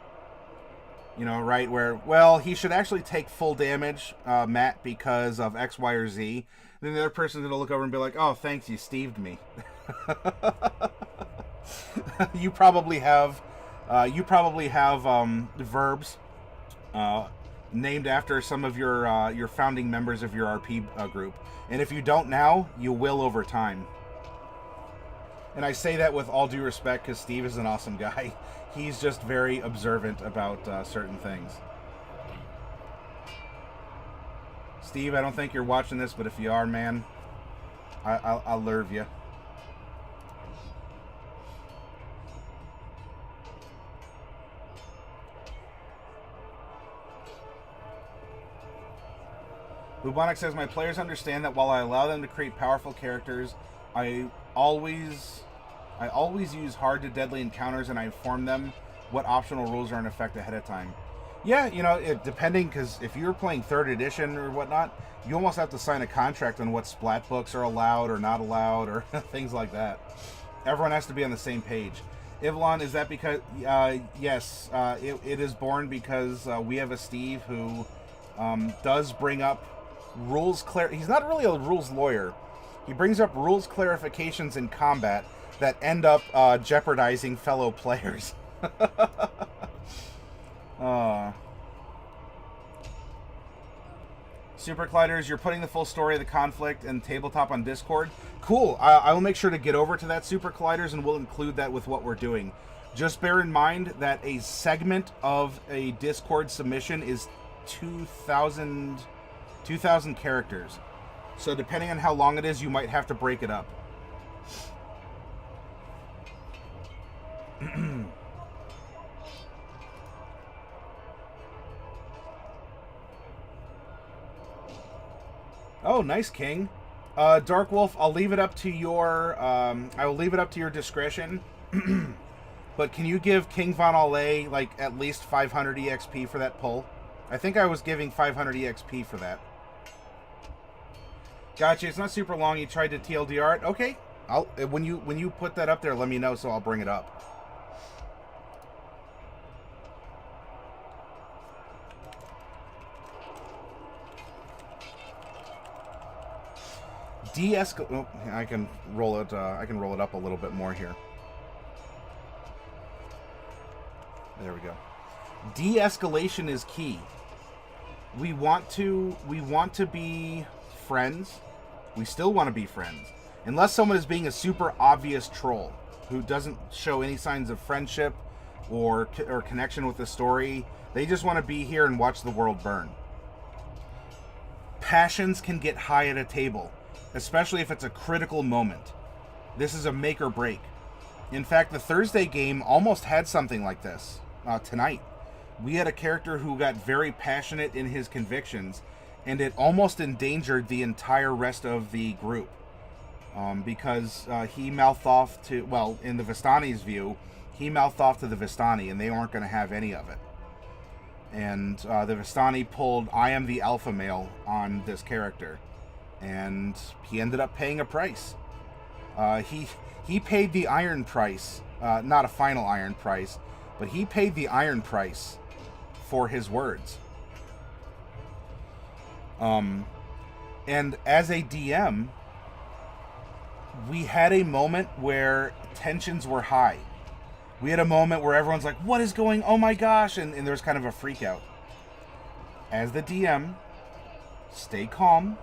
Right, where, well, he should actually take full damage, Matt, because of X, Y, or Z. Then the other person's going to look over and be like, oh, thanks, you Steved me. You probably have verbs named after some of your founding members of your RP group. And if you don't now, you will over time. And I say that with all due respect because Steve is an awesome guy. He's just very observant about certain things. Steve, I don't think you're watching this, but if you are, man, I'll lure you. Bubonic says, my players understand that while I allow them to create powerful characters, I always use hard to deadly encounters, and I inform them what optional rules are in effect ahead of time. Yeah, depending, because if you're playing 3rd edition or whatnot, you almost have to sign a contract on what splat books are allowed or not allowed or things like that. Everyone has to be on the same page. Ivalon, is that because... yes, it is born because we have a Steve who does bring up rules... He's not really a rules lawyer. He brings up rules clarifications in combat that end up jeopardizing fellow players. Super Colliders, you're putting the full story of the conflict and tabletop on Discord. Cool. I will make sure to get over to that, Super Colliders, and we'll include that with what we're doing. Just bear in mind that a segment of a Discord submission is 2,000 characters. So depending on how long it is, you might have to break it up. Oh, nice, King. Dark Wolf, I'll leave it up to your I will leave it up to your discretion. But can you give King Von Ale like at least 500 EXP for that pull? I think I was giving 500 EXP for that. Gotcha. It's not super long. You tried to TLDR it. Okay. When you put that up there, let me know so I'll bring it up. Oh, I can roll it. I can roll it up a little bit more here. There we go. De-escalation is key. We want to be friends. We still want to be friends. Unless someone is being a super obvious troll who doesn't show any signs of friendship or connection with the story. They just want to be here and watch the world burn. Passions can get high at a table, especially if it's a critical moment. This is a make or break. In fact, the Thursday game almost had something like this tonight. We had a character who got very passionate in his convictions, and it almost endangered the entire rest of the group. Because he mouthed off to, well, in the Vistani's view, he mouthed off to the Vistani, and they weren't going to have any of it. And the Vistani pulled, I am the alpha male on this character. And he ended up paying a price. He paid the iron price, not a final iron price, but he paid the iron price for his words. And as a DM, we had a moment where tensions were high. We had a moment where everyone's like, what is going, oh my gosh, and there's kind of a freak out. As the DM, stay calm,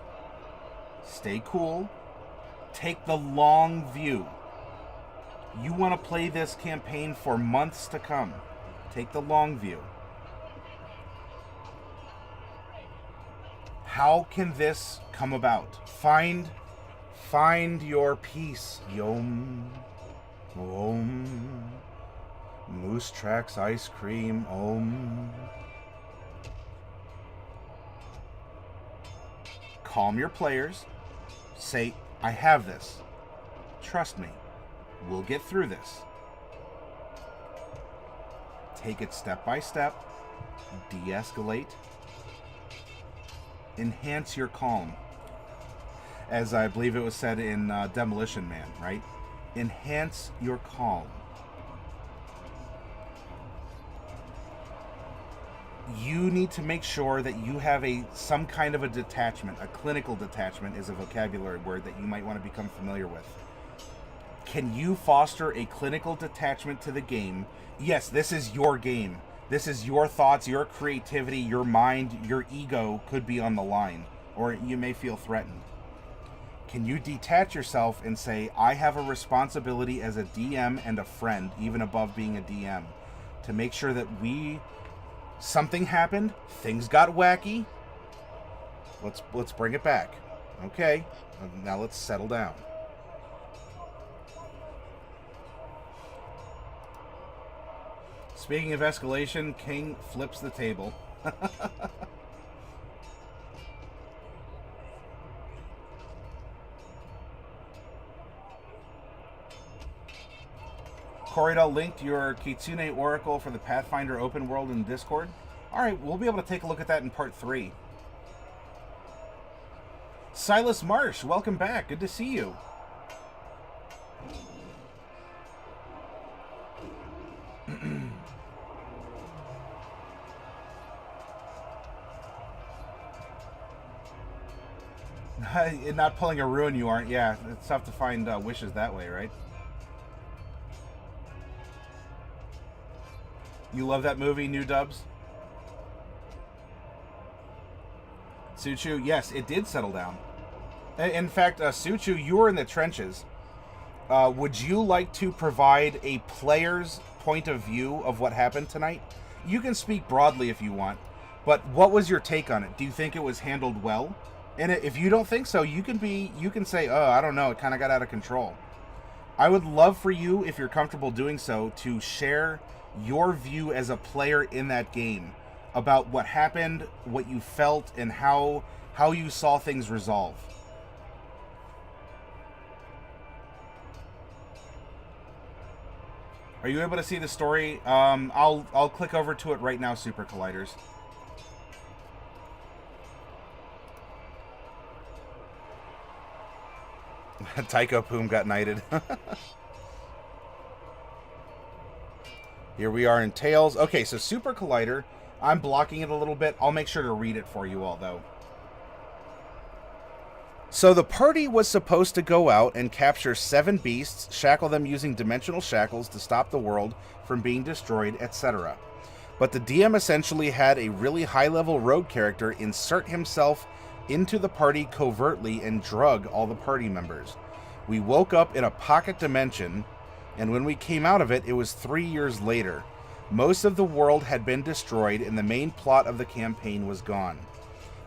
stay cool, take the long view. You want to play this campaign for months to come. Take the long view. How can this come about? Find your peace. Yom. Om. Moose Tracks ice cream. Om. Calm your players. Say, I have this. Trust me. We'll get through this. Take it step by step. De-escalate. Enhance your calm. As I believe it was said in Demolition Man, right? Enhance your calm. You need to make sure that you have some kind of a detachment. A clinical detachment is a vocabulary word that you might want to become familiar with. Can you foster a clinical detachment to the game? Yes, this is your game. This is your thoughts, your creativity, your mind, your ego could be on the line, or you may feel threatened. Can you detach yourself and say, I have a responsibility as a DM and a friend, even above being a DM, to make sure that something happened, things got wacky, let's bring it back. Okay, now let's settle down. Speaking of escalation, King flips the table. Corridor linked your Kitsune Oracle for the Pathfinder open world in Discord. Alright, we'll be able to take a look at that in part 3. Silas Marsh, welcome back. Good to see you. Not pulling a ruin, you aren't. Yeah, it's tough to find wishes that way, right? You love that movie, New Dubs? Suchu, yes, it did settle down. In fact, Suchu, you were in the trenches. Would you like to provide a player's point of view of what happened tonight? You can speak broadly if you want, but what was your take on it? Do you think it was handled well? And if you don't think so, you can say, oh, I don't know, it kind of got out of control. I would love for you, if you're comfortable doing so, to share your view as a player in that game about what happened, what you felt, and how you saw things resolve. Are you able to see the story? I'll click over to it right now, Super Colliders. Tycho Poom got knighted. Here we are in Tails. Okay, so Super Collider. I'm blocking it a little bit. I'll make sure to read it for you all, though. So the party was supposed to go out and capture 7 beasts, shackle them using dimensional shackles to stop the world from being destroyed, etc. but the DM essentially had a really high-level rogue character insert himself into the party covertly and drug all the party members. We woke up in a pocket dimension, and when we came out of it, it was 3 years later. Most of the world had been destroyed, and the main plot of the campaign was gone.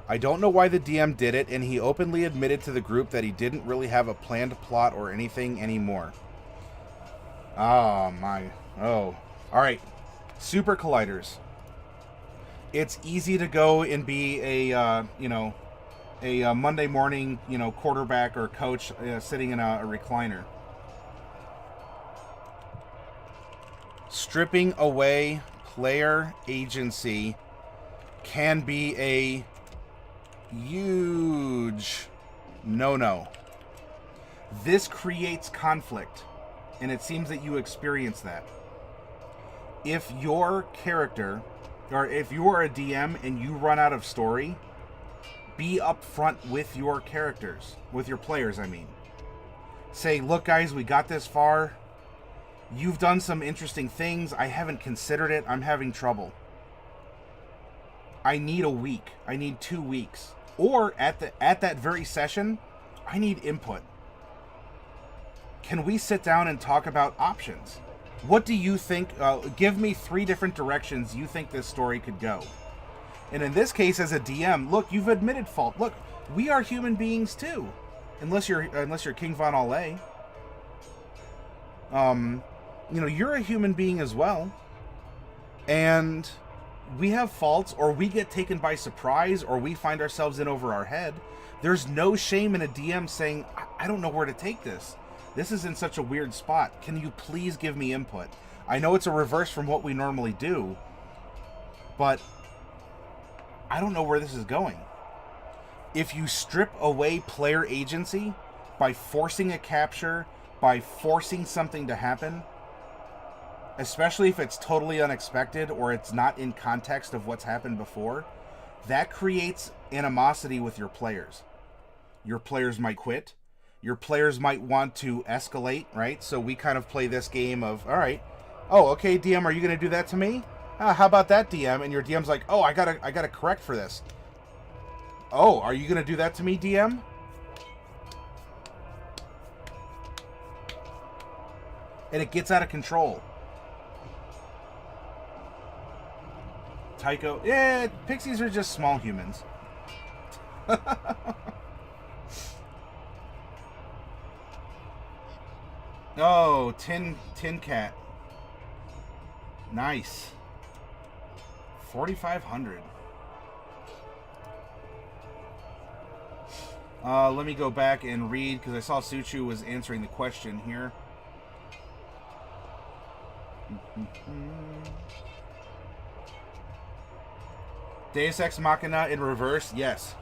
I don't know why the DM did it, and he openly admitted to the group that he didn't really have a planned plot or anything anymore. Oh, my. Oh. Alright. Super Colliders. It's easy to go and be a Monday morning, quarterback or coach sitting in a recliner. Stripping away player agency can be a huge no-no. This creates conflict, and it seems that you experience that. If your character, or if you are a DM and you run out of story, be upfront with your characters, with your players, I mean. Say, look guys, we got this far. You've done some interesting things. I haven't considered it. I'm having trouble. I need a week. I need 2 weeks. Or at that very session, I need input. Can we sit down and talk about options? What do you think? Give me 3 different directions you think this story could go. And in this case, as a DM, look, you've admitted fault. Look, we are human beings too, unless you're King Von Ale. You're a human being as well, and we have faults, or we get taken by surprise, or we find ourselves in over our head. There's no shame in a DM saying, I don't know where to take this. This is in such a weird spot. Can you please give me input? I know it's a reverse from what we normally do, but I don't know where this is going. If you strip away player agency by forcing a capture, by forcing something to happen, especially if it's totally unexpected or it's not in context of what's happened before, that creates animosity with your players. Your players might quit. Your players might want to escalate, right? So we kind of play this game of, all right, oh, okay, DM, are you going to do that to me? How about that, DM? And your DM's like, oh, I gotta correct for this. Oh, are you going to do that to me, DM? And it gets out of control. Tycho, yeah, pixies are just small humans. Oh, Tin Cat. Nice. 4,500. Let me go back and read, because I saw Suchu was answering the question here. Deus Ex Machina in reverse, yes.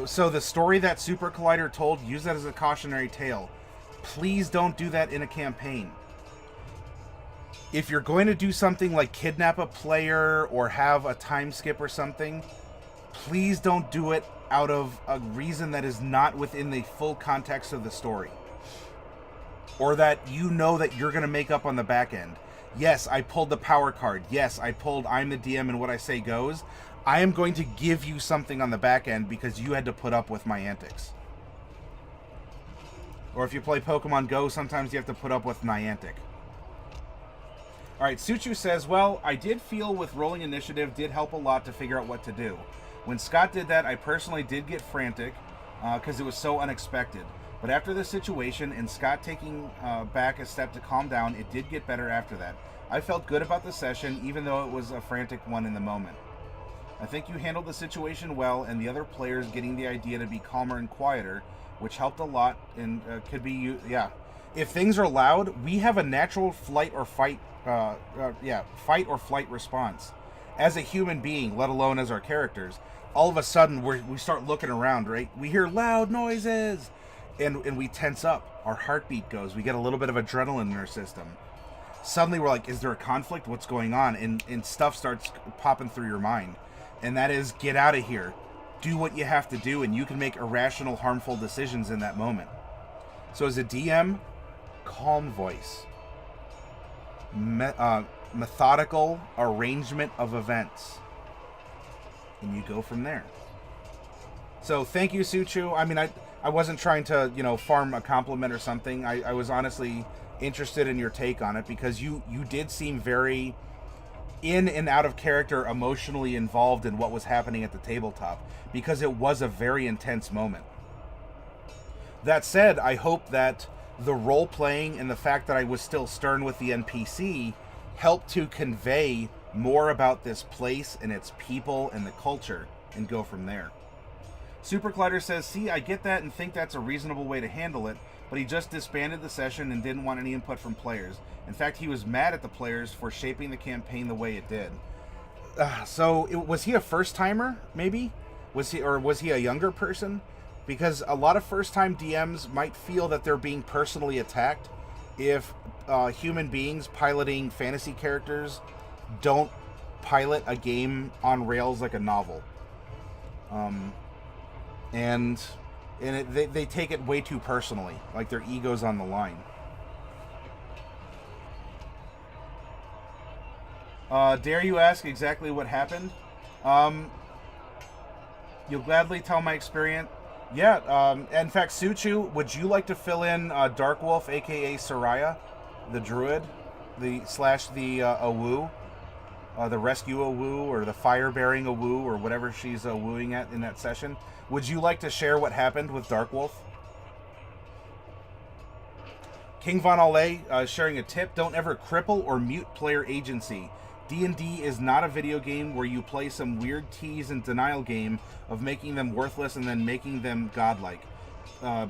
So the story that Super Collider told, use that as a cautionary tale. Please don't do that in a campaign. If you're going to do something like kidnap a player or have a time skip or something, please don't do it out of a reason that is not within the full context of the story. Or that you know that you're going to make up on the back end. Yes, I pulled the power card. Yes, I pulled I'm the DM and what I say goes. I am going to give you something on the back end because you had to put up with my antics. Or if you play Pokemon Go, sometimes you have to put up with Niantic. Alright, Suchu says, well, I did feel with rolling initiative did help a lot to figure out what to do. When Scott did that, I personally did get frantic because it was so unexpected. But after the situation and Scott taking back a step to calm down, it did get better after that. I felt good about the session, even though it was a frantic one in the moment. I think you handled the situation well, and the other players getting the idea to be calmer and quieter, which helped a lot, and could be you. Yeah, if things are loud, we have a natural fight or flight response. As a human being, let alone as our characters, all of a sudden we start looking around, right? We hear loud noises, and we tense up. Our heartbeat goes. We get a little bit of adrenaline in our system. Suddenly we're like, is there a conflict? What's going on? And stuff starts popping through your mind. And that is, get out of here. Do what you have to do, and you can make irrational, harmful decisions in that moment. So as a DM, calm voice. methodical arrangement of events. And you go from there. So thank you, Suchu. I mean, I wasn't trying to, farm a compliment or something. I was honestly interested in your take on it, because you did seem very in and out of character, emotionally involved in what was happening at the tabletop, because it was a very intense moment. That said, I hope that the role-playing and the fact that I was still stern with the NPC helped to convey more about this place and its people and the culture, and go from there. Super Collider says, see, I get that and think that's a reasonable way to handle it, but he just disbanded the session and didn't want any input from players. In fact, he was mad at the players for shaping the campaign the way it did. Was he a first-timer, maybe? Was he a younger person? Because a lot of first-time DMs might feel that they're being personally attacked if human beings piloting fantasy characters don't pilot a game on rails like a novel. They take it way too personally, like their ego's on the line. Dare you ask exactly what happened? You'll gladly tell my experience. Yeah, in fact, Suchu, would you like to fill in Dark Wolf, aka Soraya, the druid, the Awu, the rescue Awu, or the fire-bearing Awu, or whatever she's wooing at in that session? Would you like to share what happened with Dark Wolf? King Von Ale sharing a tip: don't ever cripple or mute player agency. D&D is not a video game where you play some weird tease and denial game of making them worthless and then making them godlike.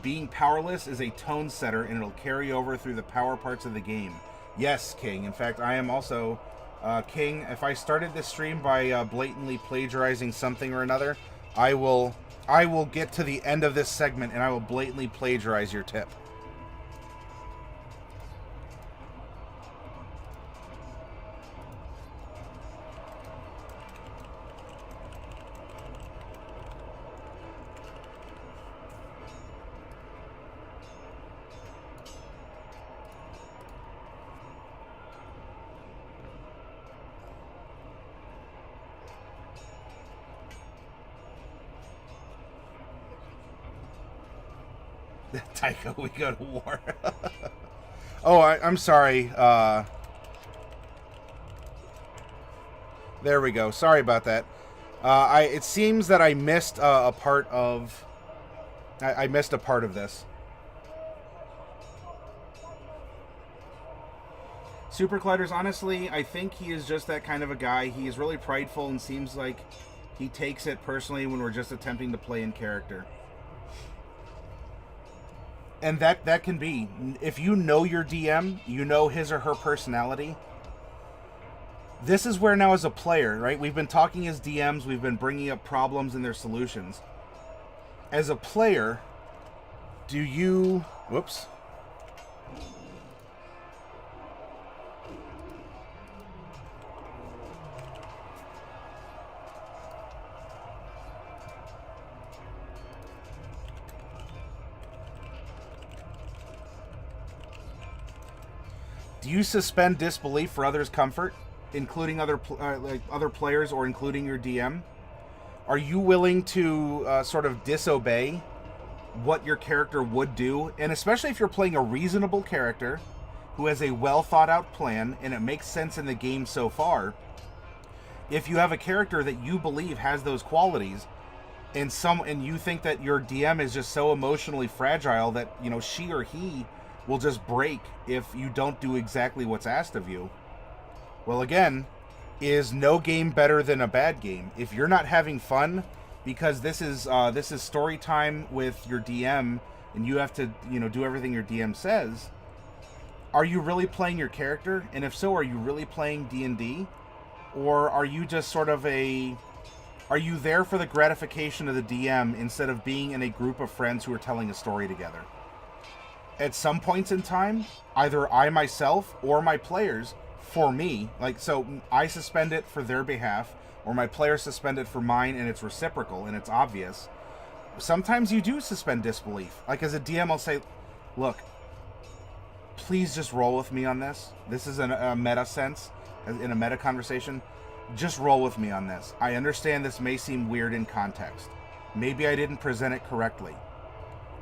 Being powerless is a tone setter, and it'll carry over through the power parts of the game. Yes, King. In fact, I am also... King, if I started this stream by blatantly plagiarizing something or another, I will get to the end of this segment and I will blatantly plagiarize your tip. Tycho, we go to war. Oh, I'm sorry. There we go. Sorry about that. It seems that I missed a part of... I missed a part of this. Super Colliders, honestly, I think he is just that kind of a guy. He is really prideful and seems like he takes it personally when we're just attempting to play in character. And that can be. If you know your DM, you know his or her personality. This is where now as a player, right? We've been talking as DMs. We've been bringing up problems and their solutions. As a player, do you... Whoops. Do you suspend disbelief for others' comfort, including other players or including your DM? Are you willing to sort of disobey what your character would do? And especially if you're playing a reasonable character who has a well thought out plan and it makes sense in the game so far, if you have a character that you believe has those qualities and you think that your DM is just so emotionally fragile that, you know, she or he will just break if you don't do exactly what's asked of you. Well, again, is no game better than a bad game? If you're not having fun, because this is story time with your DM, and you have to, you know, do everything your DM says, are you really playing your character? And if so, are you really playing D&D? Or are you just sort of are you there for the gratification of the DM instead of being in a group of friends who are telling a story together? At some points in time, either I myself or my players, for me, so I suspend it for their behalf, or my players suspend it for mine, and it's reciprocal, and it's obvious. Sometimes you do suspend disbelief. Like, as a DM, I'll say, look, please just roll with me on this. This is a meta sense. in a meta conversation, just roll with me on this. I understand this may seem weird in context. Maybe I didn't present it correctly.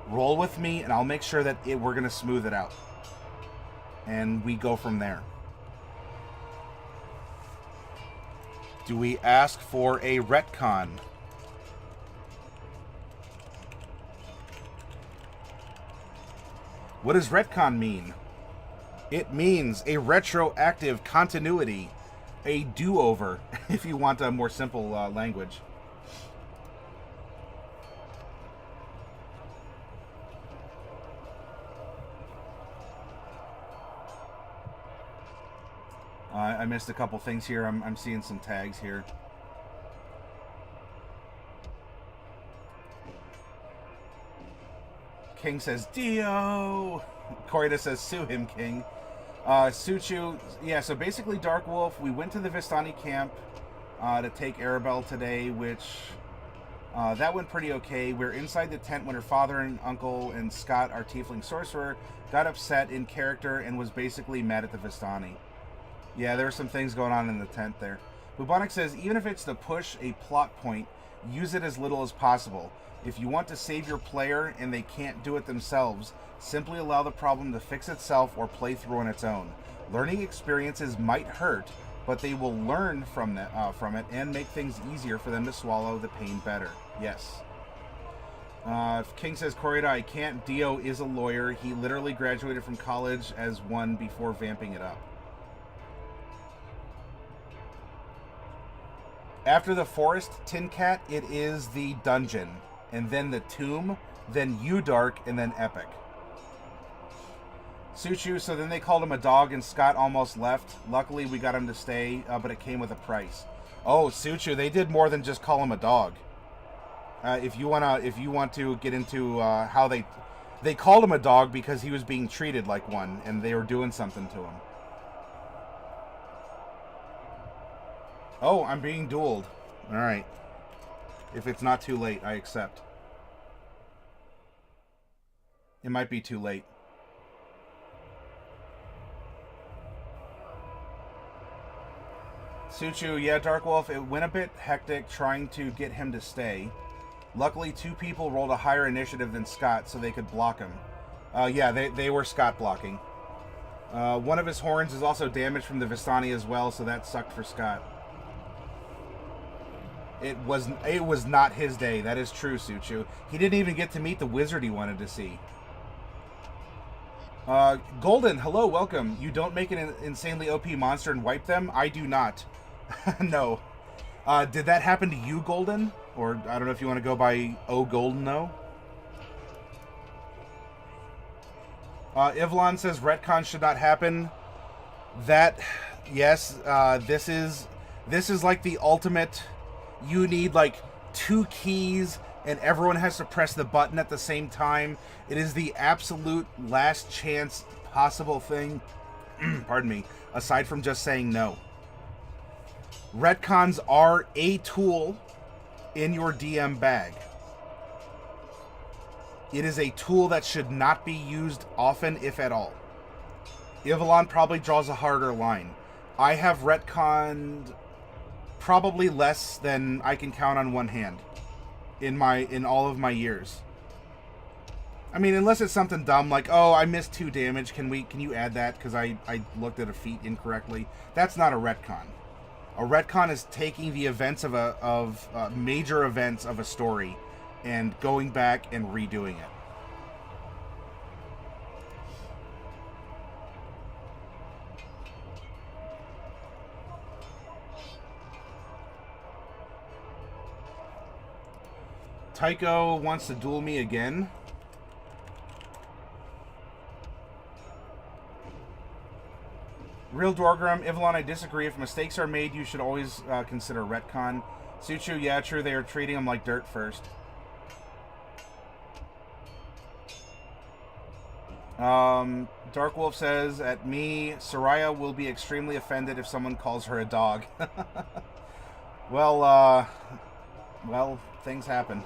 Roll with me, and I'll make sure that we're going to smooth it out. And we go from there. Do we ask for a retcon? What does retcon mean? It means a retroactive continuity, a do-over, if you want a more simple language. I missed a couple things here. I'm seeing some tags here. King says, Dio! Corita says, sue him, King. Suchu, yeah, so basically Dark Wolf, we went to the Vistani camp to take Arabelle today, which that went pretty okay. We're inside the tent when her father and uncle and Scott, our tiefling sorcerer, got upset in character and was basically mad at the Vistani. Yeah, there were some things going on in the tent there. Bubonic says, even if it's to push a plot point, use it as little as possible. If you want to save your player and they can't do it themselves, simply allow the problem to fix itself or play through on its own. Learning experiences might hurt, but they will learn from it and make things easier for them to swallow the pain better. Yes. King says, Corita, I can't. Dio is a lawyer. He literally graduated from college as one before vamping it up. After the forest, Tin Cat, it is the dungeon. And then the tomb, then Udark, and then Epic. Suchu, so then they called him a dog and Scott almost left. Luckily, we got him to stay, but it came with a price. Oh, Suchu, they did more than just call him a dog. If you want to get into how they called him a dog because he was being treated like one, and they were doing something to him. Oh, I'm being dueled. All right. If it's not too late, I accept. It might be too late. Suchu, yeah, Dark Wolf, it went a bit hectic trying to get him to stay. Luckily, 2 people rolled a higher initiative than Scott, so they could block him. Yeah, they were Scott blocking. One of his horns is also damaged from the Vistani as well, so that sucked for Scott. It was not his day. That is true, Suchu. He didn't even get to meet the wizard he wanted to see. Golden, hello, welcome. You don't make an insanely OP monster and wipe them? I do not. No. Did that happen to you, Golden? Or I don't know if you want to go by O Golden, though. Ivlon says retcon should not happen. That, yes, this is like the ultimate. You need like 2 keys and everyone has to press the button at the same time. It is the absolute last chance possible thing. Pardon me. Aside from just saying no. Retcons are a tool in your DM bag. It is a tool that should not be used often, if at all. Ivalon probably draws a harder line. I have retconned probably less than I can count on one hand in all of my years. I mean, unless it's something dumb like, oh, I missed 2 damage. Can you add that because I looked at a feat incorrectly? That's not a retcon. A retcon is taking the events of major events of a story and going back and redoing it. Tycho wants to duel me again. Real Dwargram, Ivalon, I disagree. If mistakes are made, you should always consider retcon. Suchu, yeah, true. They are treating him like dirt first. Dark Wolf says, at me, Soraya will be extremely offended if someone calls her a dog. Well, things happen.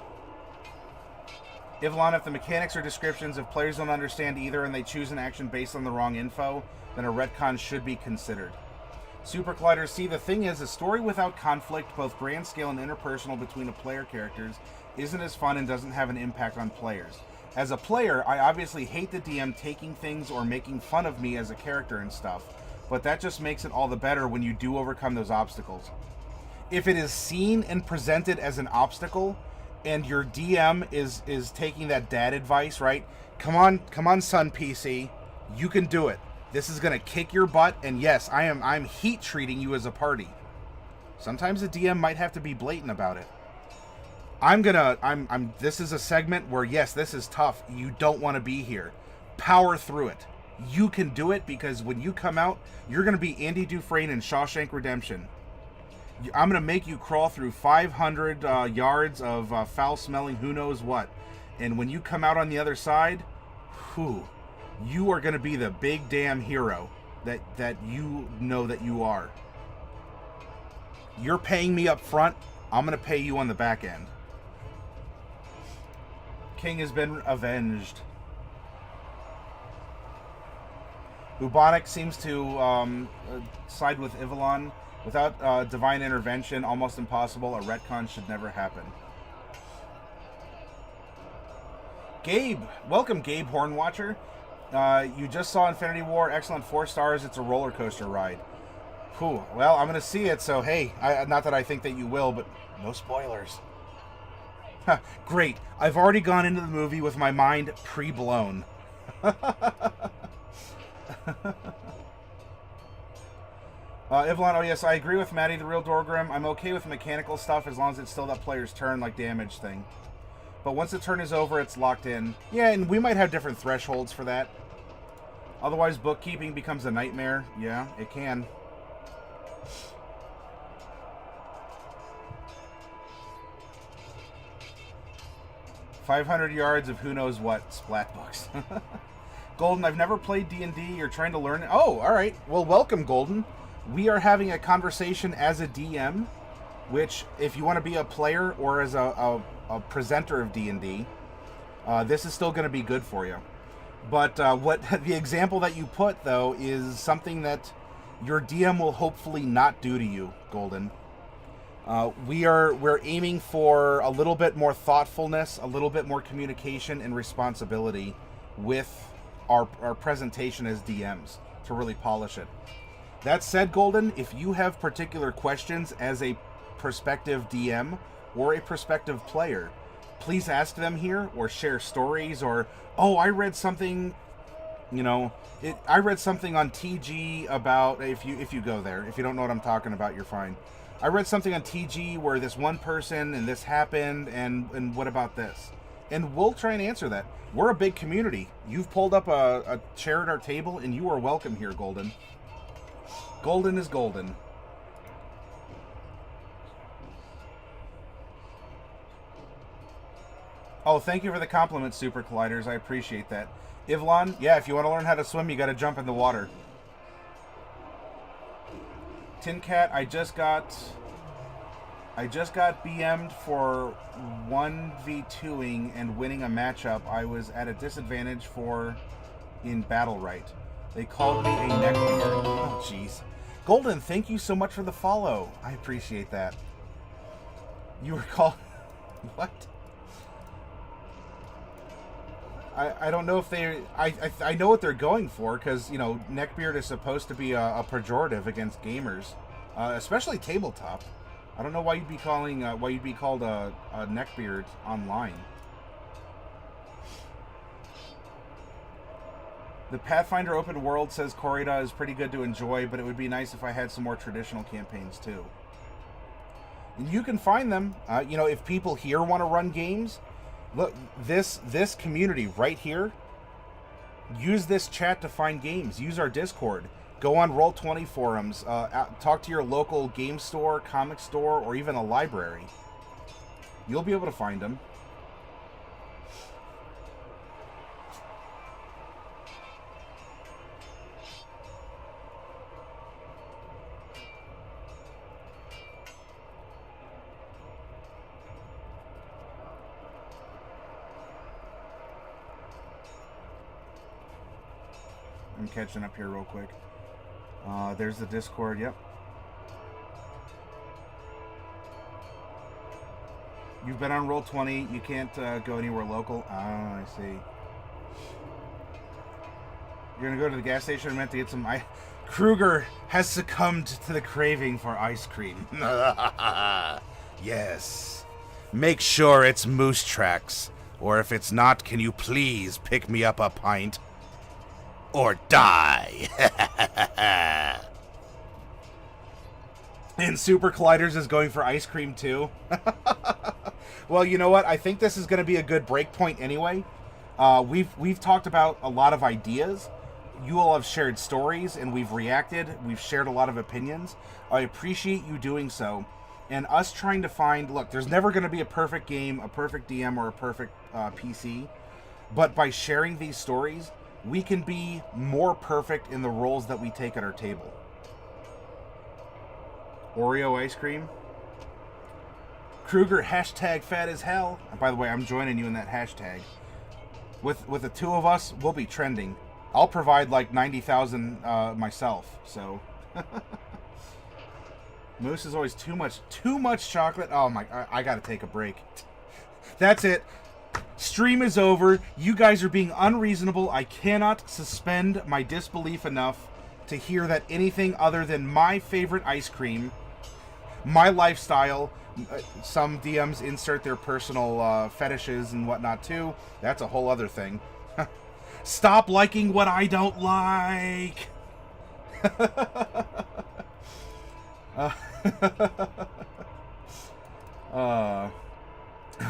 Ivalon, if the mechanics or descriptions, if players don't understand either and they choose an action based on the wrong info, then a retcon should be considered. Super Collider, see, the thing is, a story without conflict, both grand scale and interpersonal between the player characters, isn't as fun and doesn't have an impact on players. As a player, I obviously hate the DM taking things or making fun of me as a character and stuff, but that just makes it all the better when you do overcome those obstacles. If it is seen and presented as an obstacle, and your DM is taking that dad advice, right? Come on, son PC, you can do it. This is gonna kick your butt, and yes, I'm heat treating you as a party. Sometimes the DM might have to be blatant about it. This is a segment where, yes, this is tough. You don't want to be here. Power through it. You can do it, because when you come out, you're going to be Andy Dufresne in Shawshank Redemption. I'm going to make you crawl through 500 yards of foul-smelling who knows what. And when you come out on the other side, whew, you are going to be the big damn hero that you know that you are. You're paying me up front. I'm going to pay you on the back end. King has been avenged. Bubonic seems to side with Ivalon. Without divine intervention, almost impossible. A retcon should never happen. Gabe, welcome, Gabe Hornwatcher. You just saw Infinity War. Excellent, 4 stars. It's a roller coaster ride. Whew. Well, I'm going to see it, so hey, not that I think that you will, but no spoilers. Great. I've already gone into the movie with my mind pre-blown. Ivlon, oh yes, I agree with Maddie, the real Dorgrim. I'm okay with mechanical stuff as long as it's still that player's turn, like damage thing. But once the turn is over, it's locked in. Yeah, and we might have different thresholds for that. Otherwise, bookkeeping becomes a nightmare. Yeah, it can. "500 yards of who knows what," splat books. Golden, I've never played D&D. You're trying to learn it. Oh, all right. Well, welcome, Golden. We are having a conversation as a DM, which, if you want to be a player or as a presenter of D&D, this is still going to be good for you. But what the example that you put, though, is something that your DM will hopefully not do to you, Golden. We're aiming for a little bit more thoughtfulness, a little bit more communication and responsibility with our presentation as DMs to really polish it. That said, Golden, if you have particular questions as a prospective DM or a prospective player, please ask them here or share stories or, oh, I read something, I read something on TG about, if you go there, if you don't know what I'm talking about, you're fine. I read something on TG where this one person and this happened, and what about this? And we'll try and answer that. We're a big community. You've pulled up a chair at our table, and you are welcome here, Golden. Golden is golden. Oh, thank you for the compliment, Super Colliders. I appreciate that. Ivlon, yeah, if you want to learn how to swim, you got to jump in the water. Tin Cat, I just got BM'd for 1v2ing and winning a matchup I was at a disadvantage for in Battle Right. They called me a neckbeard. Oh, jeez. Golden, thank you so much for the follow. I appreciate that. You were called... What? I don't know if they... I know what they're going for, because, neckbeard is supposed to be a pejorative against gamers, especially tabletop. I don't know why you'd be called a neckbeard online. The Pathfinder open world, says Corrida, is pretty good to enjoy, but it would be nice if I had some more traditional campaigns too. And you can find them. If people here want to run games, look, this community right here, use this chat to find games. Use our Discord. Go on Roll20 forums. Talk to your local game store, comic store, or even a library. You'll be able to find them. I'm catching up here real quick. There's the Discord, yep. You've been on Roll20. You can't go anywhere local. Oh, I see. You're going to go to the gas station and meant to get some ice. Kruger has succumbed to the craving for ice cream. Yes. Make sure it's Moose Tracks. Or if it's not, can you please pick me up a pint? Or die. And Super Colliders is going for ice cream too. Well, you know what? I think this is going to be a good break point anyway. We've talked about a lot of ideas. You all have shared stories, and we've reacted. We've shared a lot of opinions. I appreciate you doing so. And us trying to find... Look, there's never going to be a perfect game, a perfect DM, or a perfect PC. But by sharing these stories, we can be more perfect in the roles that we take at our table. Oreo ice cream. Kruger, hashtag fat as hell. And by the way, I'm joining you in that hashtag. With the two of us, we'll be trending. I'll provide like 90,000 myself, so. Moose is always too much chocolate. Oh my, I gotta take a break. That's it. Stream is over. You guys are being unreasonable. I cannot suspend my disbelief enough to hear that anything other than my favorite ice cream, my lifestyle, some DMs insert their personal fetishes and whatnot too. That's a whole other thing. Stop liking what I don't like.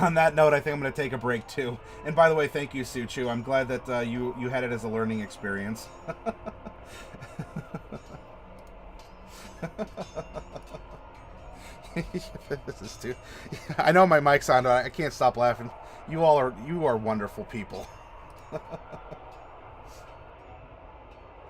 On that note, I think I'm going to take a break too. And by the way, thank you, Suchu. I'm glad that you had it as a learning experience. This is too. I know my mic's on, but I can't stop laughing. You are wonderful people.